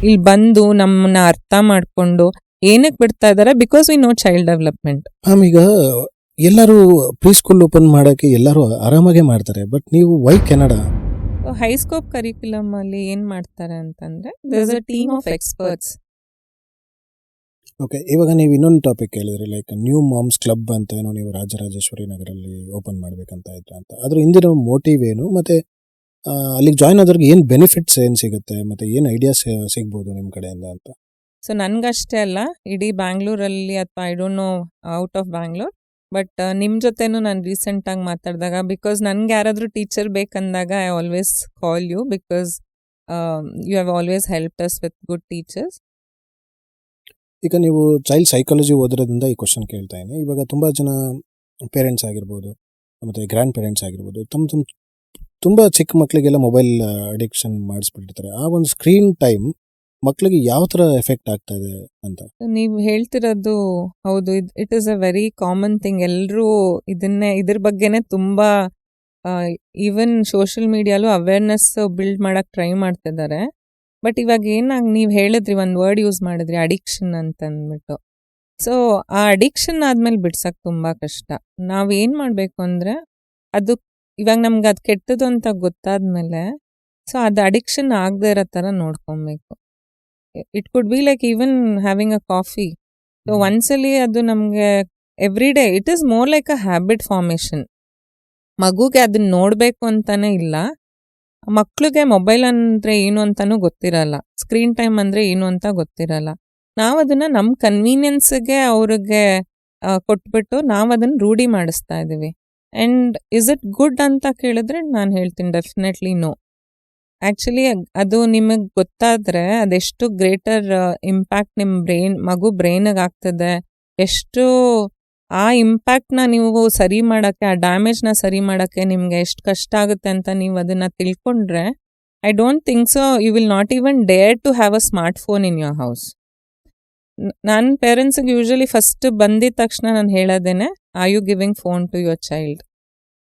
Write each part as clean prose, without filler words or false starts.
ಇಲ್ಲಿ ಬಂದು ನಮ್ಮನ್ನ ಅರ್ಥ ಮಾಡ್ಕೊಂಡು ಏನಕ್ಕೆ ಬಿಡ್ತಾ ಇದ್ದಾರೆ, because we know child development. ಈಗ ಎಲ್ಲರೂ ಪ್ರೀ ಸ್ಕೂಲ್ ಓಪನ್ ಮಾಡೋಕ್ಕೆ ಎಲ್ಲರೂ ಆರಾಮಾಗೆ ಮಾಡ್ತಾರೆ, ಬಟ್ ನೀವು ವೈ ಕೆನಡಾ? ಹೈಸ್ಕೋಪ್ ಕರಿಕ್ಯುಲಮ್ ಅಲ್ಲಿ ಏನ್ ಮಾಡ್ತಾರೆ ಅಂತಂದ್ರೆ, there is a team of experts. Okay, ಇವಾಗ ನೀವು ಇನ್ನೊಂದು ಟಾಪಿಕ್ ಹೇಳಿದ್ರಿ, ಲೈಕ್ ನ್ಯೂ ಮಾಮ್ಸ್ ಕ್ಲಬ್ ಅಂತ ಏನೋ ನೀವು ರಾಜರಾಜೇಶ್ವರಿ ನಗರಲ್ಲಿ ಓಪನ್ ಮಾಡ್ಬೇಕಂತ ಇದ್ರೆ ಅಂತ. ಅದ್ರ ಹಿಂದಿನ ಮೋಟಿವ್ ಏನು, ಮತ್ತೆ ಅಲ್ಲಿಗೆ ಜಾಯ್ನ್ ಆದವ್ರಿಗೆ ಏನು ಬೆನಿಫಿಟ್ಸ್ ಏನು ಸಿಗುತ್ತೆ, ಮತ್ತೆ ಏನು ಐಡಿಯಾಸ್ ಸಿಗ್ಬೋದು ನಿಮ್ಮ ಕಡೆಯಿಂದ ಅಂತ? ಸೊ ನನ್ಗಷ್ಟೇ ಅಲ್ಲ, ಇಡೀ ಬ್ಯಾಂಗ್ಳೂರಲ್ಲಿ ಅಥವಾ I don't know out of Bangalore, but ನಿಮ್ಮ ಜೊತೆನೂ ನಾನು ರೀಸೆಂಟಾಗಿ ಮಾತಾಡಿದಾಗ, ಬಿಕಾಸ್ ನನ್ಗೆ ಯಾರಾದರೂ ಟೀಚರ್ ಬೇಕಂದಾಗ I always call you, because you have always help us with good teachers. ಈಗ ನೀವು ಚೈಲ್ಡ್ ಸೈಕಾಲಜಿ ಓದಿರೋದ್ರಿಂದ ಈ ಕ್ವಶನ್ ಕೇಳ್ತಾ ಇದ್ದೀನಿ. ಇವಾಗ ತುಂಬ ಜನ ಪೇರೆಂಟ್ಸ್ ಆಗಿರ್ಬೋದು, ಮತ್ತು ಗ್ರ್ಯಾಂಡ್ ಪೇರೆಂಟ್ಸ್ ಆಗಿರ್ಬೋದು, ತುಂಬ ಚಿಕ್ಕ ಮಕ್ಕಳಿಗೆಲ್ಲ ಮೊಬೈಲ್ ಅಡಿಕ್ಷನ್ ಮಾಡಿಸ್ಬಿಟ್ಟಿರ್ತಾರೆ. ಆ ಒಂದು ಸ್ಕ್ರೀನ್ ಟೈಮ್ ಮಕ್ಕಳಿಗೆ ಯಾವ ಥರ ಎಫೆಕ್ಟ್ ಆಗ್ತಾ ಇದೆ ಅಂತ ನೀವು ಹೇಳ್ತಿರೋದು ಹೌದು. It is a very common thing. ಎಲ್ಲರೂ ಇದ್ರ ಬಗ್ಗೆನೇ ತುಂಬ ಈವನ್ ಸೋಷಿಯಲ್ ಮೀಡಿಯಾಲು ಅವೇರ್ನೆಸ್ ಬಿಲ್ಡ್ ಮಾಡಕ್ಕೆ ಟ್ರೈ ಮಾಡ್ತಿದ್ದಾರೆ. ಬಟ್ ಇವಾಗ ನೀವು ಹೇಳಿದ್ರಿ, ಒಂದು ವರ್ಡ್ ಯೂಸ್ ಮಾಡಿದ್ರಿ, ಅಡಿಕ್ಷನ್ ಅಂತ ಅಂದ್ಬಿಟ್ಟು. ಸೊ ಆ ಅಡಿಕ್ಷನ್ ಆದ್ಮೇಲೆ ಬಿಡ್ಸಕ್ಕೆ ತುಂಬ ಕಷ್ಟ. ನಾವೇನು ಮಾಡಬೇಕು ಅಂದರೆ, ಅದು ಇವಾಗ ನಮ್ಗೆ ಅದು ಕೆಟ್ಟದು ಅಂತ ಗೊತ್ತಾದ್ಮೇಲೆ, ಸೊ ಅದು ಅಡಿಕ್ಷನ್ ಆಗದೆ ಇರೋ ಥರ ನೋಡ್ಕೊಬೇಕು. It could be like even having a coffee. So ಒಂದ್ಸಲಿ ಅದು ನಮಗೆ every day, it is more like a habit formation. ಮಗುಗೆ ಅದನ್ನ ನೋಡಬೇಕು ಅಂತಾನೆ ಇಲ್ಲ, ಮಕ್ಳಿಗೆ ಮೊಬೈಲ್ ಅಂದರೆ ಏನು ಅಂತಾನೂ ಗೊತ್ತಿರಲ್ಲ, ಸ್ಕ್ರೀನ್ ಟೈಮ್ ಅಂದರೆ ಏನು ಅಂತ ಗೊತ್ತಿರಲ್ಲ. ನಾವು ಅದನ್ನು ನಮ್ಮ ಕನ್ವೀನಿಯನ್ಸ್ಗೆ ಅವ್ರಿಗೆ ಕೊಟ್ಬಿಟ್ಟು ನಾವು ಅದನ್ನು ರೂಢಿ ಮಾಡಿಸ್ತಾ ಇದ್ದೀವಿ. ಆ್ಯಂಡ್ ಇಸ್ ಇಟ್ ಗುಡ್ ಅಂತ ಕೇಳಿದ್ರೆ ನಾನು ಹೇಳ್ತೀನಿ ಡೆಫಿನೆಟ್ಲಿ ನೋ. ಆ್ಯಕ್ಚುಲಿ ಅದು ನಿಮಗೆ ಗೊತ್ತಾದರೆ ಅದೆಷ್ಟು ಗ್ರೇಟರ್ ಇಂಪ್ಯಾಕ್ಟ್ ನಿಮ್ಮ ಮಗು ಬ್ರೈನಿಗೆ ಆಗ್ತದೆ, ಎಷ್ಟು ಆ ಇಂಪ್ಯಾಕ್ಟ್ನ ನೀವು ಸರಿ ಮಾಡೋಕ್ಕೆ, ಆ ಡ್ಯಾಮೇಜ್ನ ಸರಿ ಮಾಡೋಕ್ಕೆ ನಿಮಗೆ ಎಷ್ಟು ಕಷ್ಟ ಆಗುತ್ತೆ ಅಂತ ನೀವು ಅದನ್ನು ತಿಳ್ಕೊಂಡ್ರೆ, I don't think so you will not even dare to have a smartphone in your house. ನನ್ನ ಪೇರೆಂಟ್ಸಿಗೆ ಯೂಶ್ವಲಿ ಫಸ್ಟ್ ಬಂದಿದ ತಕ್ಷಣ ನಾನು ಹೇಳೋದೇನೆ, are you giving phone to your child?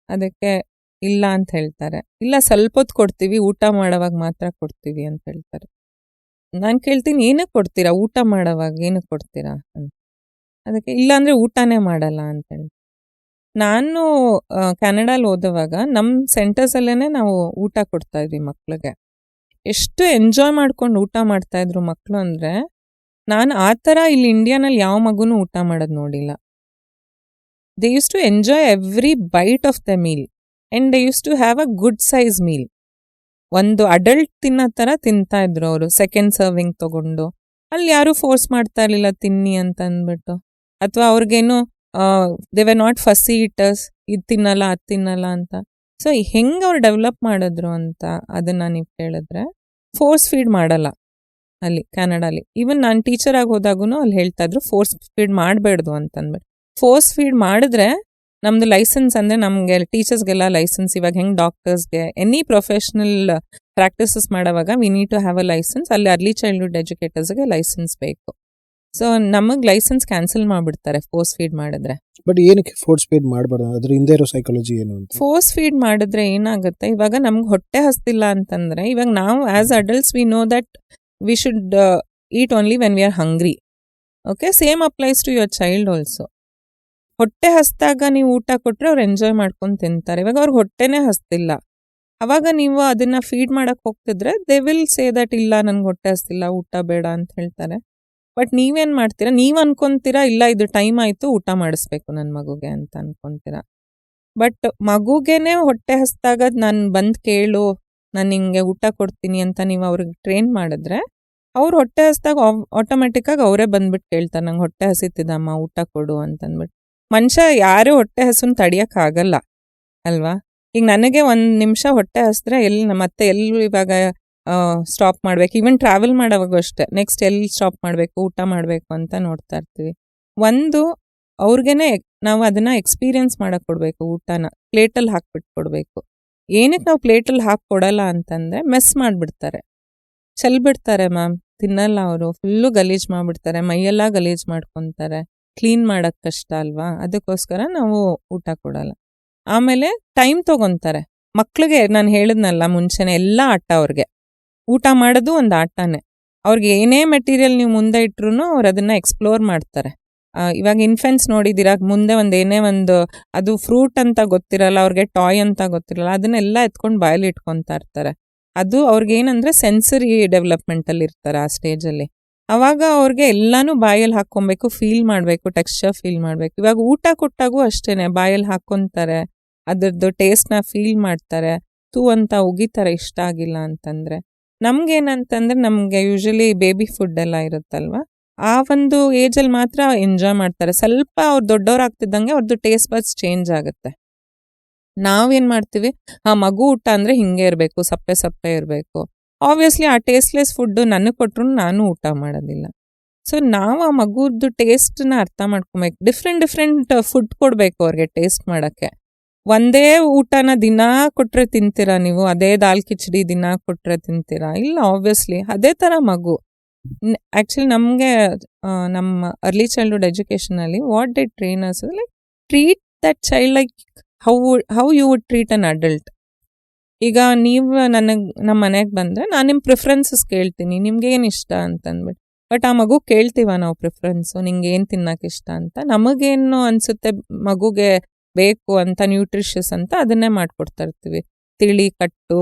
ಅದಕ್ಕೆ ಇಲ್ಲ ಅಂತ ಹೇಳ್ತಾರೆ. ಇಲ್ಲ, ಸ್ವಲ್ಪ ಹೊತ್ತು ಕೊಡ್ತೀವಿ, ಊಟ ಮಾಡೋವಾಗ ಮಾತ್ರ ಕೊಡ್ತೀವಿ ಅಂತ ಹೇಳ್ತಾರೆ. ನಾನು ಕೇಳ್ತೀನಿ, ಏನಕ್ಕೆ ಕೊಡ್ತೀರಾ? ಊಟ ಮಾಡೋವಾಗ ಏನಕ್ಕೆ ಕೊಡ್ತೀರಾ ಅಂತ. ಅದಕ್ಕೆ ಇಲ್ಲ ಅಂದರೆ ಊಟನೇ ಮಾಡಲ್ಲ ಅಂತೇಳಿ. ನಾನು ಕೆನಡಾಲಿ ಓದುವಾಗ ನಮ್ಮ ಸೆಂಟರ್ಸಲ್ಲೇ ನಾವು ಊಟ ಕೊಡ್ತಾ ಇದ್ವಿ ಮಕ್ಳಿಗೆ. ಎಷ್ಟು ಎಂಜಾಯ್ ಮಾಡ್ಕೊಂಡು ಊಟ ಮಾಡ್ತಾಯಿದ್ರು ಮಕ್ಕಳು ಅಂದರೆ, ನಾನು ಆ ಥರ ಇಲ್ಲಿ ಇಂಡಿಯಾನಲ್ಲಿ ಯಾವ ಮಗುನೂ ಊಟ ಮಾಡೋದು ನೋಡಿಲ್ಲ. They used to enjoy every bite of the meal and they used to have a good size meal. ಒಂದು ಅಡಲ್ಟ್ ತಿನ್ನೋ ಥರ ತಿಂತಾ ಇದ್ರು ಅವರು, ಸೆಕೆಂಡ್ ಸರ್ವಿಂಗ್ ತೊಗೊಂಡು. ಅಲ್ಲಿ ಯಾರೂ ಫೋರ್ಸ್ ಮಾಡ್ತಾ ಇರಲಿಲ್ಲ ತಿನ್ನಿ ಅಂತ ಅಂದ್ಬಿಟ್ಟು, ಅಥವಾ ಅವ್ರಿಗೇನು they were not fussy eaters, ಇದು ತಿನ್ನಲ್ಲ ಅದು ತಿನ್ನಲ್ಲ ಅಂತ. ಸೊ ಹೆಂಗೆ ಅವ್ರು ಡೆವಲಪ್ ಮಾಡಿದ್ರು ಅಂತ ಅದನ್ನು ನೀವು ಕೇಳಿದ್ರೆ, ಫೋರ್ಸ್ ಫೀಡ್ ಮಾಡಲ್ಲ ಅಲ್ಲಿ ಕೆನಡಾಲಿ. ಈವನ್ ನಾನು ಟೀಚರ್ ಆಗಿ ಹೋದಾಗೂ ಅಲ್ಲಿ ಹೇಳ್ತಾ ಇದ್ರು ಫೋರ್ಸ್ ಫೀಡ್ ಮಾಡಬೇಡ್ದು ಅಂತಂದ್ಬಿಟ್ಟು. ಫೋರ್ಸ್ ಫೀಡ್ ಮಾಡಿದ್ರೆ ನಮ್ಮದು ಲೈಸೆನ್ಸ್, ಅಂದರೆ ನಮಗೆ ಟೀಚರ್ಸ್ಗೆಲ್ಲ ಲೈಸೆನ್ಸ್, ಇವಾಗ ಹೆಂಗೆ ಡಾಕ್ಟರ್ಸ್ಗೆ ಎನಿ ಪ್ರೊಫೆಷ್ನಲ್ ಪ್ರಾಕ್ಟೀಸಸ್ ಮಾಡೋವಾಗ we need to have a licence, ಅಲ್ಲಿ ಅರ್ಲಿ ಚೈಲ್ಡ್ಹುಡ್ ಎಜುಕೇಟರ್ಸ್ಗೆ ಲೈಸೆನ್ಸ್ ಬೇಕು. ಸೊ ನಮಗೆ ಲೈಸೆನ್ಸ್ ಕ್ಯಾನ್ಸಲ್ ಮಾಡಿಬಿಡ್ತಾರೆ ಫೋರ್ಸ್ ಫೀಡ್ ಮಾಡಿದ್ರೆ. ಬಟ್ ಏನಕ್ಕೆ ಫೋರ್ಸ್ ಫೀಡ್ ಮಾಡಬಾರ್ದು? ಅದ್ರ ಹಿಂದೆ ಇರೋ ಸೈಕಾಲಜಿ ಏನು ಅಂತ? ಫೋರ್ಸ್ ಫೀಡ್ ಮಾಡಿದ್ರೆ ಏನಾಗುತ್ತೆ, ಇವಾಗ ನಮ್ಗೆ ಹೊಟ್ಟೆ ಹಸ್ತಿಲ್ಲ ಅಂತಂದರೆ, ಇವಾಗ ನಾವು as adults we know that we should eat only when we are hungry. Okay, same applies to your child also. ಹೊಟ್ಟೆ ಹಸ್ದಾಗ ನೀವು ಊಟ ಕೊಟ್ಟರೆ ಅವ್ರು ಎಂಜಾಯ್ ಮಾಡ್ಕೊಂಡು ತಿಂತಾರೆ. ಇವಾಗ ಅವ್ರಿಗೆ ಹೊಟ್ಟೆನೇ ಹಸ್ತಿಲ್ಲ, ಅವಾಗ ನೀವು ಅದನ್ನು ಫೀಡ್ ಮಾಡೋಕ್ಕೆ ಹೋಗ್ತಿದ್ರೆ ದೇ ವಿಲ್ ಸೇ ದಟ್ ಇಲ್ಲ ನನಗೆ ಹೊಟ್ಟೆ ಹಸ್ತಿಲ್ಲ, ಊಟ ಬೇಡ ಅಂತ ಹೇಳ್ತಾರೆ. ಬಟ್ ನೀವೇನು ಮಾಡ್ತೀರಾ, ನೀವು ಅನ್ಕೊತೀರಾ ಇಲ್ಲ ಇದು ಟೈಮ್ ಆಯಿತು ಊಟ ಮಾಡಿಸ್ಬೇಕು ನನ್ನ ಮಗುಗೆ ಅಂತ ಅನ್ಕೊತೀರಾ. ಬಟ್ ಮಗುಗೇನೆ ಹೊಟ್ಟೆ ಹಸ್ದಾಗ ನಾನು ಬಂದು ಕೇಳು, ನಾನು ನಿಂಗೆ ಊಟ ಕೊಡ್ತೀನಿ ಅಂತ ನೀವು ಅವ್ರಿಗೆ ಟ್ರೈನ್ ಮಾಡಿದ್ರೆ, ಅವ್ರು ಹೊಟ್ಟೆ ಹಸ್ದಾಗ ಆಟೋಮೆಟಿಕ್ಕಾಗಿ ಅವರೇ ಬಂದ್ಬಿಟ್ಟು ಕೇಳ್ತಾರೆ, ನಂಗೆ ಹೊಟ್ಟೆ ಹಸಿತಿದ್ದಮ್ಮ ಊಟ ಕೊಡು ಅಂತಂದ್ಬಿಟ್ಟು. ಮನುಷ್ಯ ಯಾರೂ ಹೊಟ್ಟೆ ಹಸುನ ತಡಿಯೋಕ್ಕಾಗಲ್ಲ ಅಲ್ವಾ? ಈಗ ನನಗೆ 1 ನಿಮಿಷ ಹೊಟ್ಟೆ ಹಸಿದ್ರೆ ಮತ್ತೆ ಎಲ್ಲಿ ಇವಾಗ ಸ್ಟಾಪ್ ಮಾಡಬೇಕು. ಈವನ್ ಟ್ರಾವೆಲ್ ಮಾಡೋವಾಗ ಅಷ್ಟೇ, ನೆಕ್ಸ್ಟ್ ಎಲ್ಲಿ ಸ್ಟಾಪ್ ಮಾಡಬೇಕು, ಊಟ ಮಾಡಬೇಕು ಅಂತ ನೋಡ್ತಾ ಇರ್ತೀವಿ. ಒಂದು ಅವ್ರಿಗೇನೆ ನಾವು ಅದನ್ನು ಎಕ್ಸ್ಪೀರಿಯನ್ಸ್ ಮಾಡೋಕ್ಕೆ ಕೊಡಬೇಕು. ಊಟನ ಪ್ಲೇಟಲ್ಲಿ ಹಾಕ್ಬಿಟ್ಟು ಕೊಡಬೇಕು. ಏನಕ್ಕೆ ನಾವು ಪ್ಲೇಟಲ್ಲಿ ಹಾಕಿ ಕೊಡಲ್ಲ ಅಂತಂದರೆ, ಮೆಸ್ ಮಾಡಿಬಿಡ್ತಾರೆ, ಚೆಲ್ಬಿಡ್ತಾರೆ ಮ್ಯಾಮ್, ತಿನ್ನಲ್ಲ ಅವರು, ಫುಲ್ಲು ಗಲೀಜು ಮಾಡಿಬಿಡ್ತಾರೆ, ಮೈಯೆಲ್ಲ ಗಲೀಜು ಮಾಡ್ಕೊತಾರೆ, ಕ್ಲೀನ್ ಮಾಡೋಕ್ಕೆ ಕಷ್ಟ ಅಲ್ವಾ, ಅದಕ್ಕೋಸ್ಕರ ನಾವು ಊಟ ಕೊಡಲ್ಲ. ಆಮೇಲೆ ಟೈಮ್ ತೊಗೊತಾರೆ ಮಕ್ಕಳಿಗೆ. ನಾನು ಹೇಳಿದ್ನಲ್ಲ ಮುಂಚೆನೆ, ಎಲ್ಲ ಆಟ ಅವ್ರಿಗೆ, ಊಟ ಮಾಡೋದು ಒಂದು ಆಟನೇ. ಅವ್ರಿಗೆ ಏನೇ ಮೆಟೀರಿಯಲ್ ನೀವು ಮುಂದೆ ಇಟ್ರು ಅವ್ರು ಅದನ್ನ ಎಕ್ಸ್ಪ್ಲೋರ್ ಮಾಡ್ತಾರೆ. ಇವಾಗ ಇನ್ಫೆಂಟ್ಸ್ ನೋಡಿದ್ದೀರಾ, ಮುಂದೆ ಏನೇ ಒಂದು ಅದು ಫ್ರೂಟ್ ಅಂತ ಗೊತ್ತಿರಲ್ಲ, ಅವ್ರಿಗೆ ಟಾಯ್ ಅಂತ ಗೊತ್ತಿರಲ್ಲ, ಅದನ್ನೆಲ್ಲ ಎತ್ಕೊಂಡು ಬಾಯಲ್ಲಿ ಇಟ್ಕೊತಾ ಇರ್ತಾರೆ. ಅದು ಅವ್ರಿಗೇನಂದ್ರೆ ಸೆನ್ಸರಿ ಡೆವಲಪ್ಮೆಂಟಲ್ಲಿ ಇರ್ತಾರೆ ಆ ಸ್ಟೇಜಲ್ಲಿ. ಅವಾಗ ಅವ್ರಿಗೆ ಎಲ್ಲಾನು ಬಾಯಲ್ಲಿ ಹಾಕ್ಕೊಬೇಕು, ಫೀಲ್ ಮಾಡಬೇಕು, ಟೆಕ್ಸ್ಚರ್ ಫೀಲ್ ಮಾಡಬೇಕು. ಇವಾಗ ಊಟ ಕೊಟ್ಟಾಗೂ ಅಷ್ಟೇನೆ, ಬಾಯಲ್ಲಿ ಹಾಕ್ಕೊಂತಾರೆ, ಅದ್ರದ್ದು ಟೇಸ್ಟ್ನ ಫೀಲ್ ಮಾಡ್ತಾರೆ, ತೂ ಅಂತ ಉಗಿತಾರೆ ಇಷ್ಟ ಆಗಿಲ್ಲ ಅಂತಂದ್ರೆ. ನಮ್ಗೇನಂತಂದ್ರೆ ನಮಗೆ ಯೂಶಲಿ ಬೇಬಿ ಫುಡ್ ಎಲ್ಲ ಇರುತ್ತಲ್ವ, ಆ ಒಂದು ಏಜಲ್ಲಿ ಮಾತ್ರ ಎಂಜಾಯ್ ಮಾಡ್ತಾರೆ. ಸ್ವಲ್ಪ ಅವ್ರು ದೊಡ್ಡವ್ರಾಗ್ತಿದ್ದಂಗೆ ಅವ್ರದ್ದು ಟೇಸ್ಟ್ ಬಡ್ಸ್ ಚೇಂಜ್ ಆಗುತ್ತೆ. ನಾವೇನು ಮಾಡ್ತೀವಿ, ಮಗು ಊಟ ಅಂದರೆ ಹಿಂಗೆ ಇರಬೇಕು, ಸಪ್ಪೆ ಸಪ್ಪೆ ಇರಬೇಕು. ಆಬ್ವಿಯಸ್ಲಿ ಆ ಟೇಸ್ಟ್ಲೆಸ್ ಫುಡ್ಡು ನನಗೆ ಕೊಟ್ಟರು ನಾನು ಊಟ ಮಾಡೋದಿಲ್ಲ. ಸೊ ನಾವು ಆ ಮಗುದ್ದು ಟೇಸ್ಟನ್ನ ಅರ್ಥ ಮಾಡ್ಕೊಬೇಕು. ಡಿಫ್ರೆಂಟ್ ಫುಡ್ ಕೊಡಬೇಕು ಅವ್ರಿಗೆ ಟೇಸ್ಟ್ ಮಾಡೋಕ್ಕೆ. ಒಂದೇ ಊಟನ ದಿನಾ ಕೊಟ್ಟರೆ ತಿಂತೀರಾ ನೀವು? ಅದೇ ದಾಲ್ ಕಿಚಡಿ ದಿನಾ ಕೊಟ್ಟರೆ ತಿಂತೀರಾ? ಇಲ್ಲ, ಆಬ್ವಿಯಸ್ಲಿ. ಅದೇ ಥರ ಮಗು. ಆ್ಯಕ್ಚುಲಿ ನಮಗೆ ನಮ್ಮ ಅರ್ಲಿ ಚೈಲ್ಡ್ಹುಡ್ ಎಜುಕೇಷನಲ್ಲಿ what did trainers like treat that child like how you would treat an adult. ಈಗ ನೀವು ನಮ್ಮ ಮನೆಗೆ ಬಂದರೆ ನಾನು ನಿಮ್ಮ ಪ್ರಿಫರೆನ್ಸಸ್ ಕೇಳ್ತೀನಿ, ನಿಮ್ಗೆ ಏನು ಇಷ್ಟ ಅಂತಂದ್ಬಿಟ್ಟು. ಬಟ್ ಆ ಮಗು ಕೇಳ್ತೀವ ನಾವು ಪ್ರಿಫರೆನ್ಸು, ನಿಂಗೆ ಏನು ತಿನ್ನೋಕೆ ಇಷ್ಟ ಅಂತ. ನಮಗೇನು ಅನಿಸುತ್ತೆ ಮಗುಗೆ ಬೇಕು ಅಂತ, ನ್ಯೂಟ್ರಿಷಸ್ ಅಂತ, ಅದನ್ನೇ ಮಾಡಿಕೊಡ್ತಾ ಇರ್ತೀವಿ. ತಿಳಿ ಕಟ್ಟು,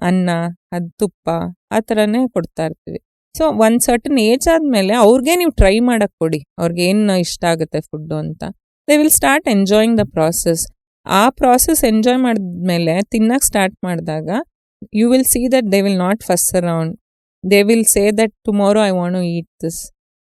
ಅನ್ನ, ಅದು ತುಪ್ಪ, ಆ ಥರನೇ ಕೊಡ್ತಾ ಇರ್ತೀವಿ. ಸೊ ಒಂದು ಸರ್ಟನ್ ಏಜ್ ಆದಮೇಲೆ ಅವ್ರಿಗೆ ನೀವು ಟ್ರೈ ಮಾಡೋಕ್ಕೆ ಕೊಡಿ, ಅವ್ರಿಗೆ ಏನು ಇಷ್ಟ ಆಗುತ್ತೆ ಫುಡ್ಡು ಅಂತ. They will start enjoying the process. ಆ ಪ್ರಾಸೆಸ್ ಎಂಜಾಯ್ ಮಾಡಿದ್ಮೇಲೆ ತಿನ್ನಕ್ಕೆ ಸ್ಟಾರ್ಟ್ ಮಾಡಿದಾಗ you will see that they will not fuss around. They will say that tomorrow I want to eat this.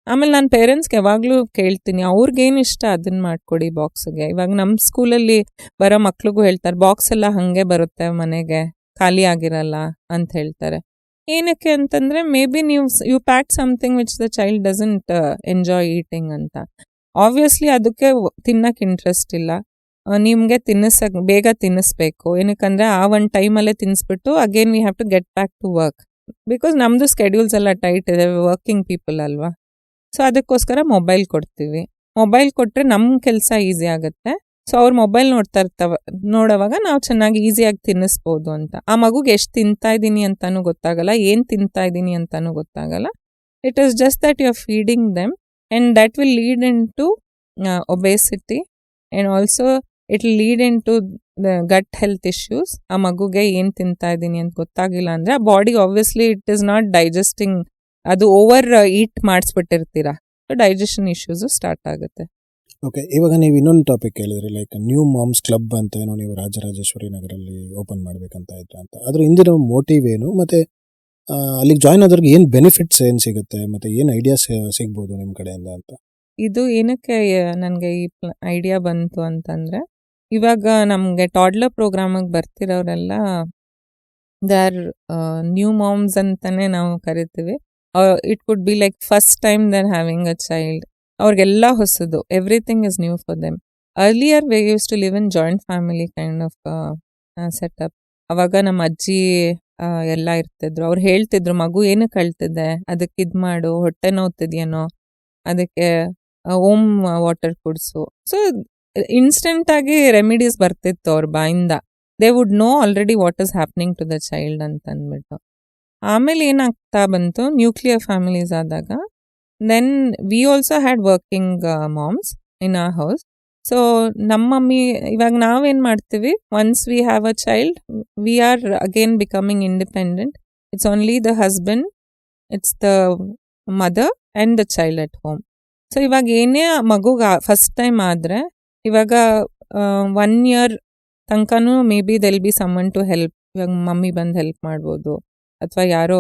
ಆಮೇಲೆ ನಾನು ಪೇರೆಂಟ್ಸ್ಗೆ ಯಾವಾಗಲೂ ಕೇಳ್ತೀನಿ, ಅವ್ರಿಗೇನು ಇಷ್ಟ ಅದನ್ನು ಮಾಡಿಕೊಡಿ ಬಾಕ್ಸಿಗೆ. ಇವಾಗ ನಮ್ಮ ಸ್ಕೂಲಲ್ಲಿ ಬರೋ ಮಕ್ಳಿಗೂ ಹೇಳ್ತಾರೆ, ಬಾಕ್ಸ್ ಎಲ್ಲ ಹಾಗೆ ಬರುತ್ತೆ ಮನೆಗೆ, ಖಾಲಿ ಆಗಿರಲ್ಲ ಅಂತ ಹೇಳ್ತಾರೆ. ಏನಕ್ಕೆ ಅಂತಂದರೆ maybe you pack something which the child doesn't enjoy eating ಅಂತ. ಆಬ್ವಿಯಸ್ಲಿ ಅದಕ್ಕೆ ತಿನ್ನಕ್ಕೆ ಇಂಟ್ರೆಸ್ಟ್ ಇಲ್ಲ. ನಿಮಗೆ ಬೇಗ ತಿನ್ನಿಸ್ಬೇಕು. ಏನಕ್ಕಂದರೆ ಆ ಒಂದು ಟೈಮಲ್ಲೇ ತಿನ್ನಿಸ್ಬಿಟ್ಟು again we have to get back to work. Because ನಮ್ಮದು ಸ್ಕೆಡ್ಯೂಲ್ಸ್ ಎಲ್ಲ ಟೈಟ್ ಇದೆ, ವರ್ಕಿಂಗ್ ಪೀಪಲ್ ಅಲ್ವಾ. ಸೊ ಅದಕ್ಕೋಸ್ಕರ ಮೊಬೈಲ್ ಕೊಡ್ತೀವಿ. ಮೊಬೈಲ್ ಕೊಟ್ಟರೆ ನಮ್ಮ ಕೆಲಸ ಈಸಿ ಆಗುತ್ತೆ. ಸೊ ಅವ್ರು ಮೊಬೈಲ್ ನೋಡೋವಾಗ ನಾವು ಚೆನ್ನಾಗಿ ಈಸಿಯಾಗಿ ತಿನ್ನಿಸ್ಬೋದು ಅಂತ. ಆ ಮಗುಗೆ ಎಷ್ಟು ತಿಂತಾ ಇದ್ದೀನಿ ಅಂತಲೂ ಗೊತ್ತಾಗಲ್ಲ, ಏನು ತಿಂತಾ ಇದ್ದೀನಿ ಅಂತಲೂ ಗೊತ್ತಾಗಲ್ಲ. It is just that you are feeding them and that will lead into obesity and also it will lead into the gut health issues. ಆ ಮಗುಗೆ ಏನು ತಿಂತಾ ಇದ್ದೀನಿ ಅಂತ ಗೊತ್ತಾಗಿಲ್ಲ ಅಂದರೆ ಆ body obviously it is not digesting, ಅದು ಓವರ್ ಈಟ್ ಮಾಡಿಸ್ಬಿಟ್ಟಿರ್ತೀರ, ಸೊ ಡೈಜೆಷನ್ ಇಶ್ಯೂಸು ಸ್ಟಾರ್ಟ್ ಆಗುತ್ತೆ. ಓಕೆ, ಇವಾಗ ನೀವು ಇನ್ನೊಂದು ಟಾಪಿಕ್ ಹೇಳಿದ್ರಿ, ಲೈಕ್ ನ್ಯೂ ಮಾಮ್ಸ್ ಕ್ಲಬ್ ಅಂತ ಏನೋ ನೀವು ರಾಜರಾಜೇಶ್ವರಿ ನಗರಲ್ಲಿ ಓಪನ್ ಮಾಡ್ಬೇಕಂತ ಇದ್ರೆ ಅಂತ. ಅದ್ರ ಹಿಂದಿನ ಮೋಟಿವ್ ಏನು, ಮತ್ತು ಅಲ್ಲಿಗೆ ಜಾಯ್ನ್ ಆದವ್ರಿಗೆ ಏನು ಬೆನಿಫಿಟ್ಸ್ ಏನು ಸಿಗುತ್ತೆ, ಮತ್ತು ಏನು ಐಡಿಯಾಸ್ ಸಿಗ್ಬೋದು ನಿಮ್ಮ ಕಡೆಯಿಂದ ಅಂತ? ಇದು ಏನಕ್ಕೆ ನನಗೆ ಈ ಐಡಿಯಾ ಬಂತು ಅಂತಂದರೆ, ಇವಾಗ ನಮಗೆ ಟಾಡ್ಲರ್ ಪ್ರೋಗ್ರಾಮಿಗೆ ಬರ್ತಿರೋರೆಲ್ಲ ದೇ ಆರ್ ನ್ಯೂ ಮಾಮ್ಸ್ ಅಂತಲೇ ನಾವು ಕರಿತೀವಿ. It could be like first time they are having a child. ಅವ್ರಿಗೆಲ್ಲ ಹೊಸದು, everything is new for them. Earlier we used to live in joint family kind of setup. ಅವಾಗ ನಮ್ಮ ಅಜ್ಜಿ ಎಲ್ಲ ಇರ್ತಿದ್ರು. ಅವ್ರು ಹೇಳ್ತಿದ್ರು, ಮಗು ಏನಕ್ಕೆ ಅಳ್ತಿದೆ, ಅದಕ್ಕೆ ಇದು ಮಾಡು, ಹೊಟ್ಟೆ ನೋವ್ತಿದ್ಯೇನೋ, ಅದಕ್ಕೆ ಓಮ್ ವಾಟರ್ ಕುಡಿಸು. ಸೊ ಇನ್ಸ್ಟೆಂಟಾಗಿ ರೆಮಿಡೀಸ್ ಬರ್ತಿತ್ತು ಅವ್ರ ಬಾಯಿಂದ. They would know already what is happening to the child ಅಂತಂದ್ಬಿಟ್ಟು. ಆಮೇಲೆ ಏನಾಗ್ತಾ ಬಂತು, ನ್ಯೂಕ್ಲಿಯರ್ ಫ್ಯಾಮಿಲೀಸ್ ಆದಾಗ then we also had working moms in our house. So ನಮ್ಮ ಮಮ್ಮಿ, ಇವಾಗ ನಾವೇನು ಮಾಡ್ತೀವಿ, once we have a child we are again becoming independent. It's only the husband, it's the mother and the child at home. So ಇವಾಗ ಏನೇ ಮಗುಗೆ first time ಆದರೆ, ಇವಾಗ 1 year ತನಕನೂ maybe they'll be summon to help. ಇವಾಗ mummy ಬಂದು help ಮಾಡ್ಬೋದು, ಅಥವಾ ಯಾರೋ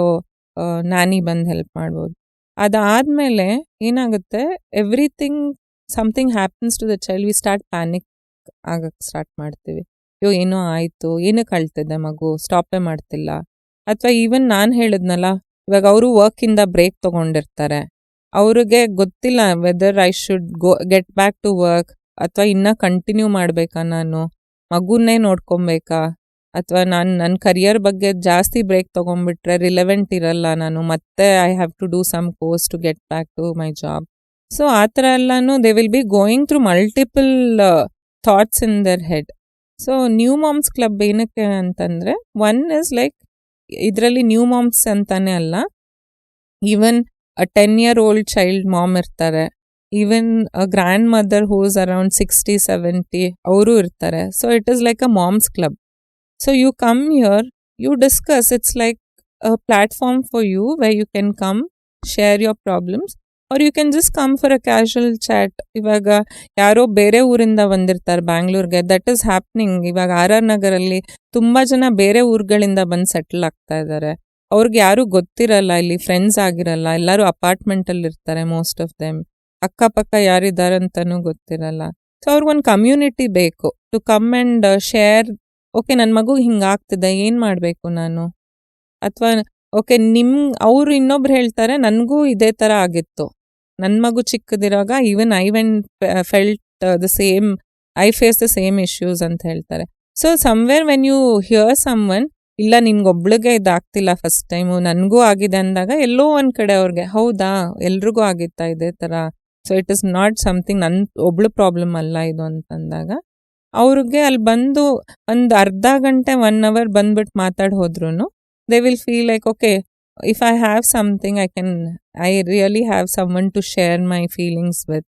ನಾನಿ ಬಂದು ಹೆಲ್ಪ್ ಮಾಡ್ಬೋದು. ಅದಾದಮೇಲೆ ಏನಾಗುತ್ತೆ, everything something happens to the child, we start panic ಆಗಕ್ಕೆ ಸ್ಟಾರ್ಟ್ ಮಾಡ್ತೀವಿ. ಅಯ್ಯೋ ಏನೋ ಆಯಿತು, ಏನಕ್ಕೆ ಅಳ್ತಿದ್ದೆ ಮಗು, ಸ್ಟಾಪೇ ಮಾಡ್ತಿಲ್ಲ. ಅಥವಾ ಈವನ್ ನಾನು ಹೇಳಿದ್ನಲ್ಲ, ಇವಾಗ ಅವರು ವರ್ಕಿಂದ ಬ್ರೇಕ್ ತೊಗೊಂಡಿರ್ತಾರೆ, ಅವ್ರಿಗೆ ಗೊತ್ತಿಲ್ಲ whether I should get back to work, ಅಥವಾ ಇನ್ನೂ ಕಂಟಿನ್ಯೂ ಮಾಡಬೇಕಾ, ನಾನು ಮಗುನ್ನೇ ನೋಡ್ಕೊಬೇಕಾ, ಅಥವಾ ನಾನು ನನ್ನ ಕರಿಯರ್ ಬಗ್ಗೆ ಜಾಸ್ತಿ ಬ್ರೇಕ್ ತೊಗೊಂಡ್ಬಿಟ್ರೆ ರಿಲೆವೆಂಟ್ ಇರಲ್ಲ, ನಾನು ಮತ್ತೆ I have to do some course to get back to my job. So ಆ ಥರ ಎಲ್ಲನೂ they will be going through multiple thoughts in their head. So new moms club ಏನಕ್ಕೆ ಅಂತಂದರೆ, ಒನ್ ಇಸ್ ಲೈಕ್ ಇದರಲ್ಲಿ new moms ಅಂತಾನೆ ಅಲ್ಲ, even a 10-year-old child mom ಇರ್ತಾರೆ, even a grandmother who's around 60-70 ಅವರು ಇರ್ತಾರೆ. So it is like a moms club. So you come here, you discuss, it's like a platform for you where you can come share your problems, or you can just come for a casual chat. ಇವಾಗ ಯಾರೋ ಬೇರೆ ಊರಿಂದ ಬಂದಿರ್ತಾರೆ ಬ್ಯಾಂಗ್ಳೂರ್ಗೆ, that is happening. ಇವಾಗ RR ನಗರಲ್ಲಿ ತುಂಬ ಜನ ಬೇರೆ ಊರುಗಳಿಂದ ಬಂದು ಸೆಟ್ಲ್ ಆಗ್ತಾ ಇದ್ದಾರೆ. ಅವ್ರಿಗೆ ಯಾರೂ ಗೊತ್ತಿರಲ್ಲ, ಇಲ್ಲಿ ಫ್ರೆಂಡ್ಸ್ ಆಗಿರಲ್ಲ, ಎಲ್ಲರೂ ಅಪಾರ್ಟ್ಮೆಂಟಲ್ಲಿ ಇರ್ತಾರೆ ಮೋಸ್ಟ್ ಆಫ್ ದೆಮ್. ಅಕ್ಕಪಕ್ಕ ಯಾರಿದ್ದಾರೆ ಅಂತಲೂ ಗೊತ್ತಿರಲ್ಲ. ಸೊ ಅವ್ರಿಗೊಂದು ಕಮ್ಯುನಿಟಿ ಬೇಕು to come and share. Okay, ನನ್ನ ಮಗು ಹಿಂಗಾಗ್ತಿದೆ, ಏನು ಮಾಡಬೇಕು ನಾನು? ಅಥವಾ ಓಕೆ, ಅವರು ಇನ್ನೊಬ್ರು ಹೇಳ್ತಾರೆ ನನಗೂ ಇದೇ ಥರ ಆಗಿತ್ತು, ನನ್ನ ಮಗು ಚಿಕ್ಕದಿರುವಾಗ even I felt the same, I face the same issues ಅಂತ ಹೇಳ್ತಾರೆ. So somewhere when you hear someone, ಇಲ್ಲ ನಿನ್ಗೊಬ್ಳಿಗೆ ಇದಾಗ್ತಿಲ್ಲ ಫಸ್ಟ್ ಟೈಮು, ನನಗೂ ಆಗಿದೆ ಅಂದಾಗ ಎಲ್ಲೋ ಒಂದು ಕಡೆ ಅವ್ರಿಗೆ ಹೌದಾ ಎಲ್ರಿಗೂ ಆಗಿತ್ತಾ ಇದೇ ಥರ, so it is not something ನನ್ನ ಒಬ್ಳು ಪ್ರಾಬ್ಲಮ್ ಅಲ್ಲ ಇದು ಅಂತಂದಾಗ ಅವ್ರಿಗೆ ಅಲ್ಲಿ ಬಂದು ಒಂದು ಅರ್ಧ ಗಂಟೆ 1 hour ಬಂದ್ಬಿಟ್ಟು ಮಾತಾಡಿ ಹೋದ್ರೂ they will feel like, okay, if I have something, I really have someone to share my feelings with,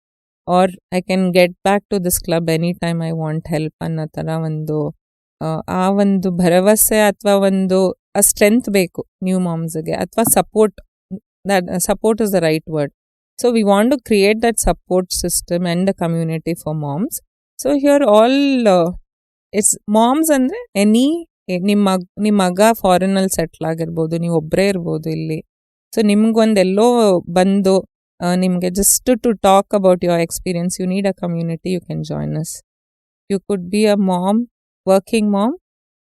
or I can get back to this club anytime I want help ಅನ್ನೋ ಥರ ಒಂದು ಆ ಒಂದು ಭರವಸೆ ಅಥವಾ ಒಂದು ಆ ಸ್ಟ್ರೆಂತ್ ಬೇಕು ನ್ಯೂ ಮಾಮ್ಸ್ಗೆ, ಅಥವಾ support is the right word. So we want to create that support system and a community for moms. So here all it's moms ಅಂದ್ರೆ ನಿಮ್ಮ ಮಗ ಫಾರಿನಲ್ಲಿ ಸೆಟ್ಲ್ ಆಗಿರ್ಬೋದು, ನೀವು ಒಬ್ಬರೇ ಇರ್ಬೋದು ಇಲ್ಲಿ. ಸೊ ನಿಮ್ಗೊಂದೆಲ್ಲೋ ಬಂದು ನಿಮಗೆ just to talk about your experience, you need a community, you can join us. You could be a ma'am, working ma'am,